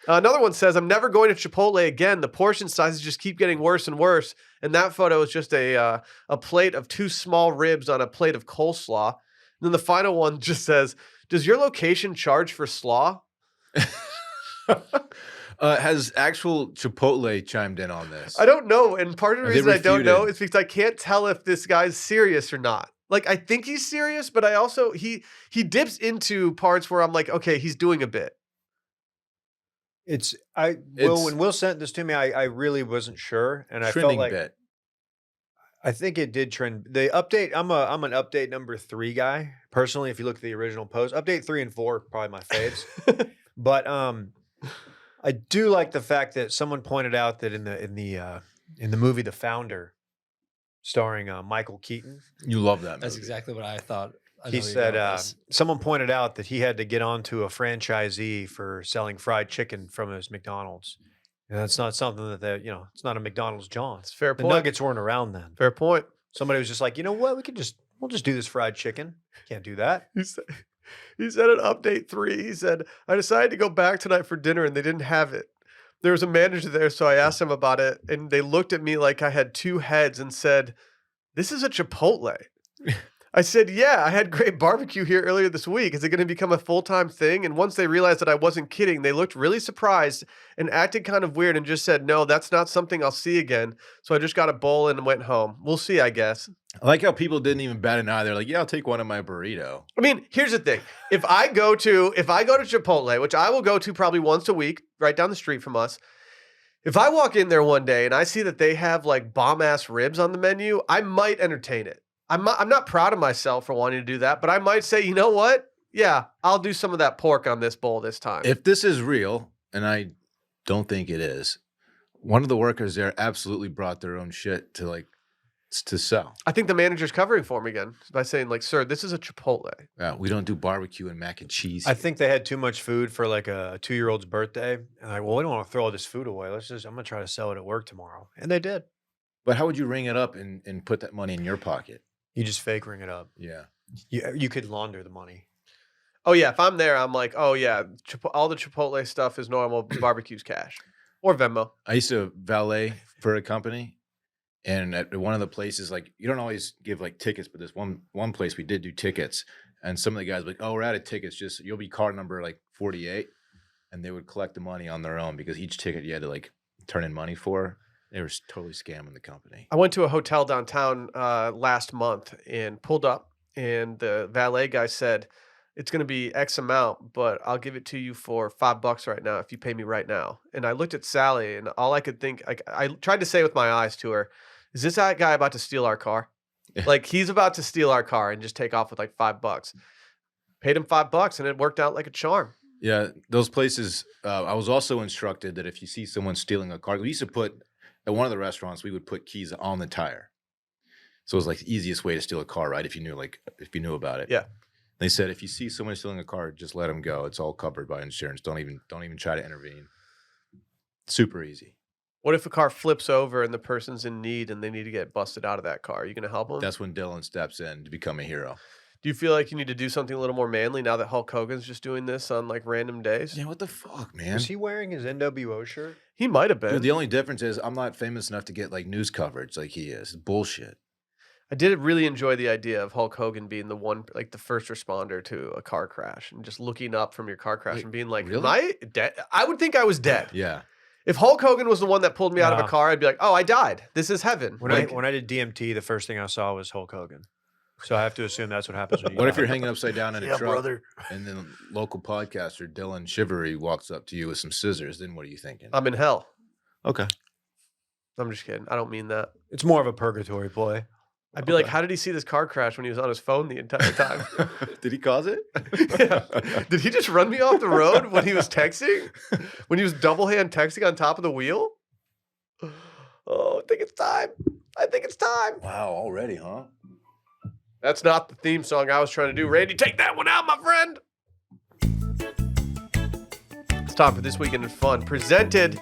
Another one says, I'm never going to Chipotle again. The portion sizes just keep getting worse and worse. And that photo is just a plate of 2 small ribs on a plate of coleslaw. And then the final one just says, does your location charge for slaw? Has actual Chipotle chimed in on this? I don't know. And part of the Are they reason I don't know refuted? is because I can't tell if this guy's serious or not. Like, I think he's serious, but I also, he dips into parts where I'm like, okay, he's doing a bit. When Will sent this to me, I really wasn't sure. And I felt Trending like, bit. I think it did trend. The update, I'm an update number 3 guy. Personally, if you look at the original post, update 3 and 4 are probably my faves. But I do like the fact that someone pointed out that in the movie The Founder, starring Michael Keaton, You love that movie. That's exactly what I thought. I he know where you're said going with this. someone pointed out that he had to get onto a franchisee for selling fried chicken from his McDonald's. And that's not something that it's not a McDonald's John. It's a fair The point. Nuggets weren't around then. Fair point. Somebody was just like, you know what? We'll just do this fried chicken. Can't do that. He said in update 3, he said, I decided to go back tonight for dinner and they didn't have it. There was a manager there, so I asked him about it, and they looked at me like I had 2 heads and said, this is a Chipotle. I said, yeah, I had great barbecue here earlier this week. Is it going to become a full-time thing? And once they realized that I wasn't kidding, they looked really surprised and acted kind of weird and just said, no, that's not something I'll see again. So I just got a bowl and went home. We'll see, I guess. I like how people didn't even bat an eye. They're like, yeah, I'll take one of my burrito. I mean, here's the thing. If I go to Chipotle, which I will go to probably once a week, right down the street from us, if I walk in there one day and I see that they have like bomb-ass ribs on the menu, I might entertain it. I'm not proud of myself for wanting to do that, but I might say, you know what? Yeah, I'll do some of that pork on this bowl this time. If this is real, and I don't think it is, one of the workers there absolutely brought their own shit to sell. I think the manager's covering for him again by saying, like, sir, this is a Chipotle. Yeah, we don't do barbecue and mac and cheese. I think they had too much food for like a 2-year-old's birthday. And like, well, we don't want to throw all this food away. I'm going to try to sell it at work tomorrow. And they did. But how would you ring it up and put that money in your pocket? You just fake ring it up. Yeah. You could launder the money. Oh yeah, if I'm there, I'm like, oh yeah, all the Chipotle stuff is normal. Barbecue's cash or Venmo. I used to valet for a company, and at one of the places, like you don't always give like tickets, but this one place we did do tickets, and some of the guys were like, oh, we're out of tickets, just you'll be car number like 48, and they would collect the money on their own because each ticket you had to like turn in money for. They were totally scamming the company. I went to a hotel downtown last month and pulled up, and the valet guy said, it's going to be X amount, but I'll give it to you for $5 right now if you pay me right now. And I looked at Sally, and all I could think, I tried to say with my eyes to her, is this that guy about to steal our car? Yeah. Like he's about to steal our car and just take off with like $5. Paid him $5, and it worked out like a charm. Yeah, those places. I was also instructed that if you see someone stealing a car, we used to put at one of the restaurants, we would put keys on the tire. So it was like the easiest way to steal a car, right? If you knew about it. Yeah. They said if you see someone stealing a car, just let them go. It's all covered by insurance. Don't even try to intervene. Super easy. What if a car flips over and the person's in need and they need to get busted out of that car? Are you going to help them? That's when Dylan steps in to become a hero. Do you feel like you need to do something a little more manly now that Hulk Hogan's just doing this on like random days? Yeah, what the fuck, man? Was he wearing his NWO shirt? He might have been. Dude, the only difference is I'm not famous enough to get like news coverage like he is. It's bullshit. I did really enjoy the idea of Hulk Hogan being the one, like the first responder to a car crash and just looking up from your car crash and being like, really? am I dead? I would think I was dead. Yeah. If Hulk Hogan was the one that pulled me out of a Nah. car, I'd be like, oh, I died. This is heaven. When I did DMT, the first thing I saw was Hulk Hogan. So I have to assume that's what happens when you What if die. you're hanging upside down in a Yeah, truck brother. and then local podcaster Dylan Shivery walks up to you with some scissors? Then what are you thinking? I'm in hell. Okay. I'm just kidding. I don't mean that. It's more of a purgatory play. I'd be like, how did he see this car crash when he was on his phone the entire time? Did he cause it? Yeah. Did he just run me off the road when he was texting? When he was double hand texting on top of the wheel? Oh, I think it's time. I think it's time. Wow, already, huh? That's not the theme song I was trying to do. Randy, take that one out, my friend. It's time for This Weekend in Fun, presented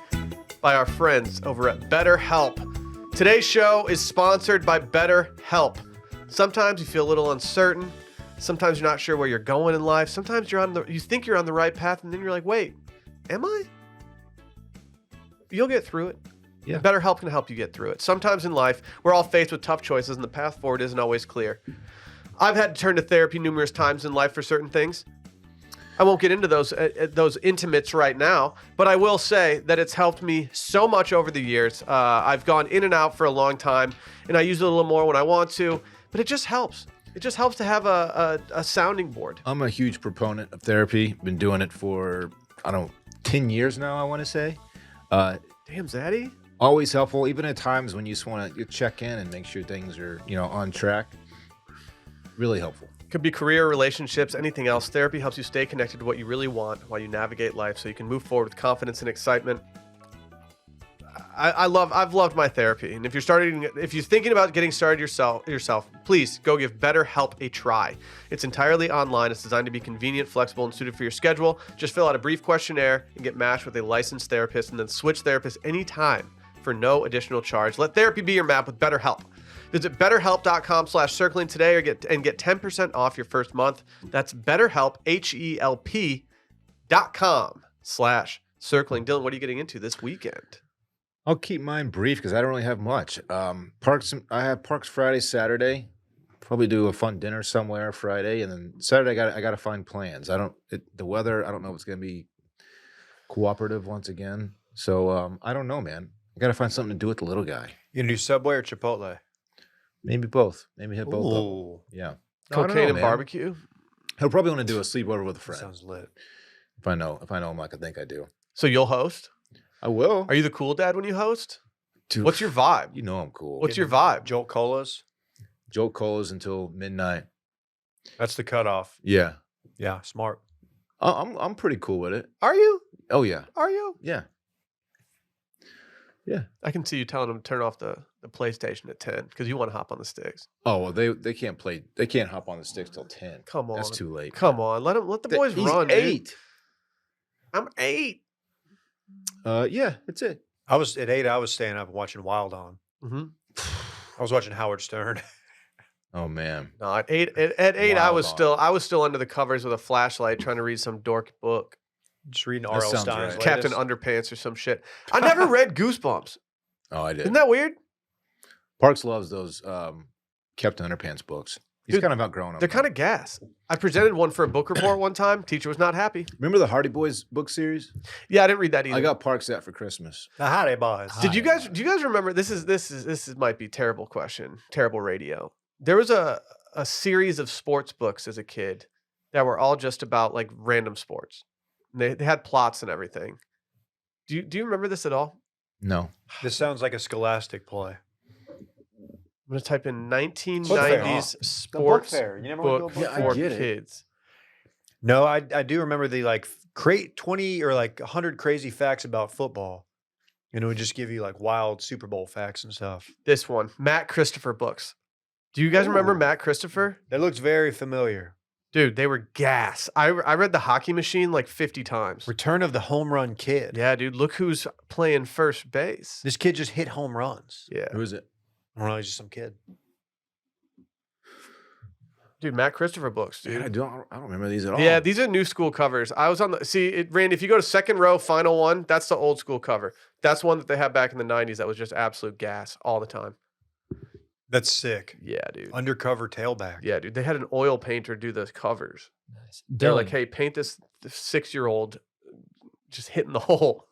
by our friends over at BetterHelp. Today's show is sponsored by BetterHelp. Sometimes you feel a little uncertain. Sometimes you're not sure where you're going in life. Sometimes you think you're on the right path, and then you're like, wait, am I? You'll get through it. Yeah. BetterHelp can help you get through it. Sometimes in life, we're all faced with tough choices, and the path forward isn't always clear. I've had to turn to therapy numerous times in life for certain things. I won't get into those intimates right now, but I will say that it's helped me so much over the years. I've gone in and out for a long time, and I use it a little more when I want to, but it just helps. It just helps to have a sounding board. I'm a huge proponent of therapy. Been doing it for, 10 years now, I want to say. Damn, Zaddy. Always helpful, even at times when you just want to check in and make sure things are, on track. Really helpful. Could be career, relationships, anything else. Therapy helps you stay connected to what you really want while you navigate life so you can move forward with confidence and excitement. I've loved my therapy. And if you're thinking about getting started yourself, please go give BetterHelp a try. It's entirely online. It's designed to be convenient, flexible, and suited for your schedule. Just fill out a brief questionnaire and get matched with a licensed therapist, and then switch therapists anytime for no additional charge. Let therapy be your map with BetterHelp. Visit betterhelp.com/circling today get 10% off your first month. That's BetterHelp, HELP.com/circling. Dylan, what are you getting into this weekend? I'll keep mine brief because I don't really have much. I have Parks Friday, Saturday. Probably do a fun dinner somewhere Friday, and then Saturday I got to find plans. The weather. I don't know if it's gonna be cooperative once again. So I don't know, man. I got to find something to do with the little guy. You gonna do Subway or Chipotle? Maybe both. Maybe hit both. Of them. Ooh, Yeah. No, I don't Cocaine know, and man. barbecue? He'll probably want to do a sleepover with a that friend. sounds lit. If I know him like I think I do. So you'll host? I will. Are you the cool dad when you host? Dude, What's your vibe? You know I'm cool. What's your vibe? Jolt Colas? Joe Colas until midnight. That's the cutoff. Yeah. Yeah, smart. I'm pretty cool with it. Are you? Oh yeah. Are you? Yeah. Yeah. I can see you telling them to turn off the PlayStation at 10 because you want to hop on the sticks. Oh well, they can't play. They can't hop on the sticks till 10. Come on. That's too late. Come on. Let the boys He's run, dude. 8. I'm 8. Yeah, that's it. I was at 8. I was staying up and watching Wild On. Mm-hmm. I was watching Howard Stern. Oh man. No, at 8, I Wild was on still it. I was still under the covers with a flashlight trying to read some dork book, Just reading That R.L. sounds Stein's right. Captain latest. Underpants or some shit. I never read Goosebumps. Oh, I did. Isn't that weird? Parks loves those Captain Underpants books. He's Dude, kind of outgrown them. They're kind of gas. I presented one for a book report one time. Teacher was not happy. Remember the Hardy Boys book series? Yeah, I didn't read that either. I got Parks that for Christmas. The Howdy Boys. Did you guys? Do you guys remember? This might be terrible question, terrible radio. There was a series of sports books as a kid that were all just about like random sports. And they had plots and everything. Do you remember this at all? No. This sounds like a scholastic play. I'm gonna type in fair. 1990s sports fair. You never went book to a book Yeah, I for get it. kids. No, I do remember the like 20 or like 100 crazy facts about football. And it would just give you like wild Super Bowl facts and stuff. This one, Matt Christopher books. Do you guys remember Ooh. Matt Christopher? That looks very familiar. Dude, they were gas. I read The Hockey Machine like 50 times. Return of the Home Run Kid. Yeah, dude, look who's playing first base. This kid just hit home runs. Yeah. Who is it? I don't know, he's just some kid. Dude, Matt Christopher books, dude. Dude, I don't remember these at all. Yeah, these are new school covers. I was on the Randy, if you go to second row, final one, that's the old school cover. That's one that they had back in the 90s that was just absolute gas all the time. That's sick. Yeah, dude. Undercover tailback. Yeah, dude. They had an oil painter do the covers. Nice. They're like, Dylan, hey, paint this 6-year-old just hitting the hole.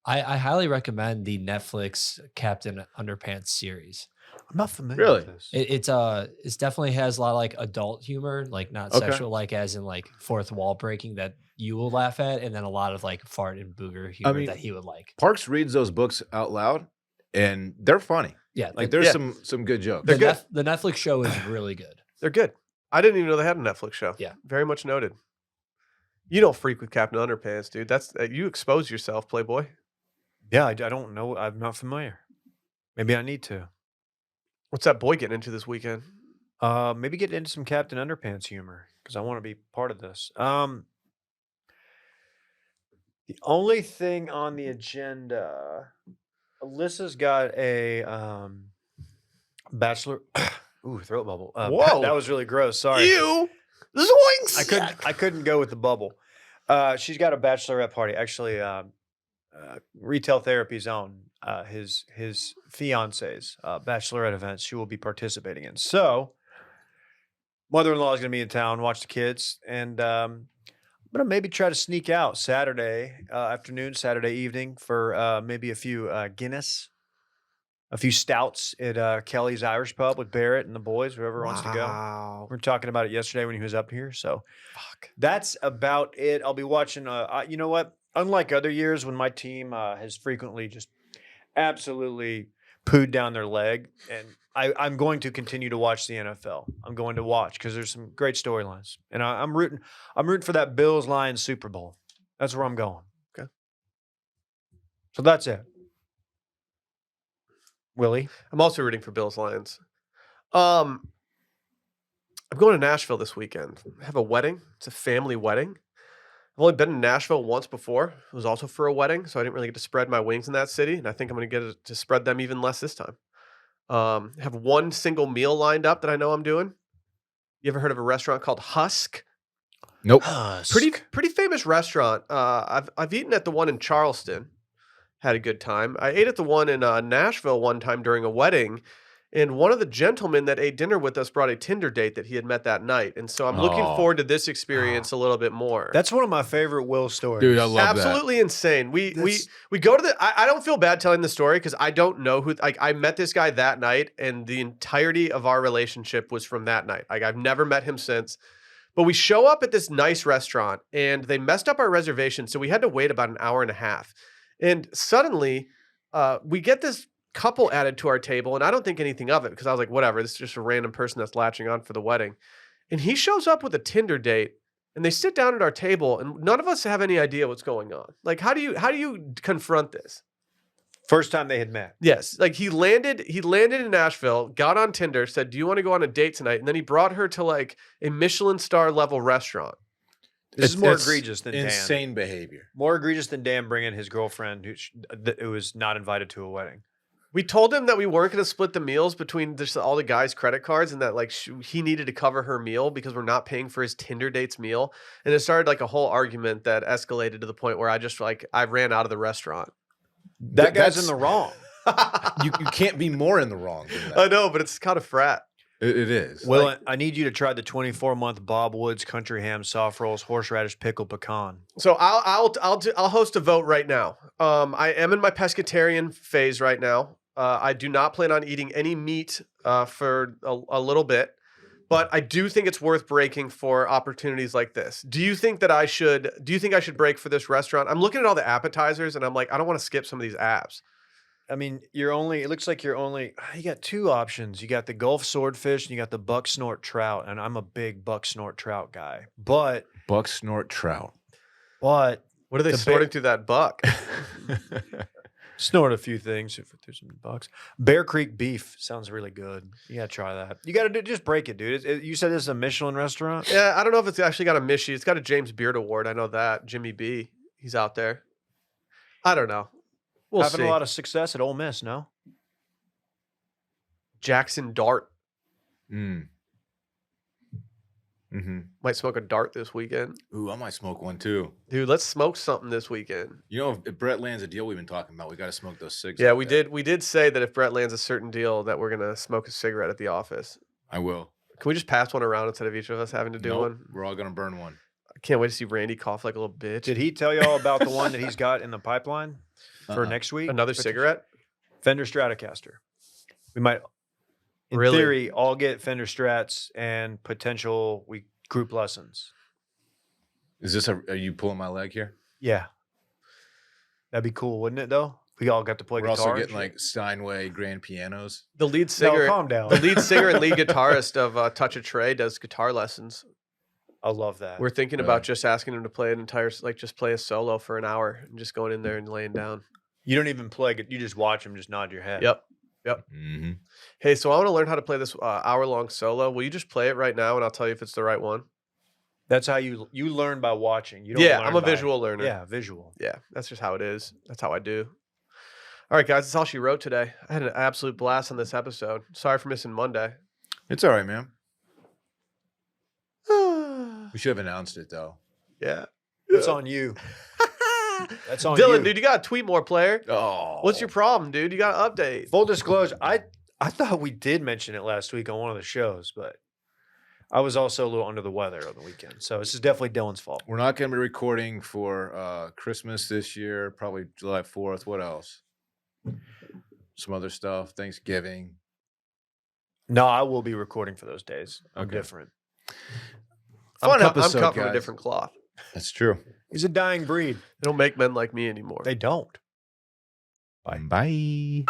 I highly recommend the Netflix Captain Underpants series. I'm not familiar Really? with this. It's definitely has a lot of like adult humor, like not Okay. sexual, like as in like fourth wall breaking that you will laugh at, and then a lot of like fart and booger humor mean, that he would like. Parks reads those books out loud, and they're funny. Yeah, Like the, there's Yeah. some good jokes. They're good. The Netflix show is really good. They're good. I didn't even know they had a Netflix show. Yeah. Very much noted. You don't freak with Captain Underpants, dude. That's you expose yourself, Playboy. Yeah, I don't know. I'm not familiar. Maybe I need to. What's that boy getting into this weekend? Maybe get into some Captain Underpants humor because I want to be part of this. The only thing on the agenda, Alyssa's got a bachelor. Ooh, throat bubble. Whoa. That was really gross. Sorry, You zoinks! I couldn't go with the bubble. She's got a bachelorette party. Actually, retail therapy's own. His fiance's bachelorette event. She will be participating in. So, mother-in-law is going to be in town, watch the kids, and I'm going to maybe try to sneak out Saturday afternoon, Saturday evening for maybe a few Guinness, a few stouts at Kelly's Irish Pub with Barrett and the boys, whoever wants to go. Wow. We were talking about it yesterday when he was up here. So, that's about it. I'll be watching. You know what? Unlike other years when my team has frequently just absolutely pooed down their leg, and I'm going to continue to watch the NFL. I'm going to watch because there's some great storylines, and I'm rooting for that Bills Lions Super Bowl. That's where I'm going. Okay. So that's it. Willie, I'm also rooting for Bills Lions. I'm going to Nashville this weekend. I have a wedding. It's a family wedding. I've only been in Nashville once before. It was also for a wedding, so I didn't really get to spread my wings in that city, and I think I'm going to get to spread them even less this time. I have one single meal lined up that I know I'm doing. You ever heard of a restaurant called Husk? Nope. Pretty famous restaurant. I've eaten at the one in Charleston. Had a good time. I ate at the one in Nashville one time during a wedding, and one of the gentlemen that ate dinner with us brought a Tinder date that he had met that night. And so I'm looking Oh. forward to this experience a little bit more. that's one of my favorite Will stories. Dude, I love that. Absolutely insane. We That's- go to the. I don't feel bad telling the story because I don't know who. Like I met this guy that night, and the entirety of our relationship was from that night. Like I've never met him since. But we show up at this nice restaurant, and they messed up our reservation, so we had to wait about an hour and a half. And suddenly, we get this couple added to our table, and I don't think anything of it because I was like, whatever, this is just a random person that's latching on for the wedding. And he shows up with a Tinder date, and they sit down at our table, and none of us have any idea what's going on. Like, how do you confront this? First time they had met. Yes, like he landed in Nashville, got on Tinder, said, "Do you want to go on a date tonight?" And then he brought her to like a Michelin star level restaurant. This is more It's egregious than Dan. insane behavior. More egregious than Dan bringing his girlfriend who was not invited to a wedding. We told him that we weren't going to split the meals between just all the guys' credit cards, and that like he needed to cover her meal because we're not paying for his Tinder date's meal. And it started like a whole argument that escalated to the point where I ran out of the restaurant. That guy's in That's- the wrong. You can't be more in the wrong than that. I know, but it's kind of frat. It is. Well, I need you to try the 24-month Bob Woods country ham soft rolls, horseradish pickle pecan. So I'll host a vote right now. I am in my pescatarian phase right now. I do not plan on eating any meat for a little bit, but I do think it's worth breaking for opportunities like this. Do you think I should break for this restaurant? I'm looking at all the appetizers and I'm like, I don't want to skip some of these apps. I mean, it looks like you got two options. You got the Gulf swordfish and you got the buck snort trout. And I'm a big buck snort trout guy. But Buck snort trout. But What are they The sorting through that buck? snort a few things if there's some bucks. Bear Creek beef sounds really good. You gotta try that. You gotta just break it, dude. You said this is a Michelin restaurant. Yeah, I don't know if it's actually got a Michie. It's got a James Beard Award. I know that. Jimmy B. He's out there. I don't know. We'll Having see. a lot of success at Ole Miss, no? Jackson Dart. Mm. Mm-hmm. Might smoke a dart this weekend. Ooh, I might smoke one too. Dude, let's smoke something this weekend. You know, if Brett lands a deal we've been talking about, we got to smoke those cigs. Yeah, out we there. did. We did say that if Brett lands a certain deal, that we're gonna smoke a cigarette at the office. I will. Can we just pass one around instead of each of us having to do Nope, one? we're all gonna burn one. I can't wait to see Randy cough like a little bitch. Did he tell y'all about the one that he's got in the pipeline for next week? Another cigarette? Fender Stratocaster. We might, in Really? theory, all get Fender Strats and potential group lessons. Is this are you pulling my leg here? Yeah. That'd be cool, wouldn't it, though? We all got to play We're guitar. also and getting shit. like Steinway grand pianos. The lead No, singer, calm down. the lead singer and lead guitarist of Touch a Tray does guitar lessons. I love that. We're thinking Really? about just asking him to play an entire, like, just play a solo for an hour and just going in there and laying down. You don't even play it. You just watch him, just nod your head. Yep. Mm-hmm. Hey, so I want to learn how to play this hour-long solo. Will you just play it right now, and I'll tell you if it's the right one? That's how you learn by watching. You don't Yeah, learn I'm a by- visual learner. Yeah, visual. Yeah, that's just how it is. That's how I do. All right, guys, that's all she wrote today. I had an absolute blast on this episode. Sorry for missing Monday. It's all right, man. We should have announced it though. Yeah. That's on you. That's on Dylan, you. dude, you got to tweet more, player. Oh, What's your problem, dude? You got to update. Full disclosure, I thought we did mention it last week on one of the shows, but I was also a little under the weather on the weekend. So this is definitely Dylan's fault. We're not going to be recording for Christmas this year. Probably July 4th. What else? Some other stuff. Thanksgiving. No, I will be recording for those days. I'm Okay. different. Fun I'm episode, cut from a guys. different cloth. That's true. He's a dying breed. They don't make men like me anymore. They don't. Bye.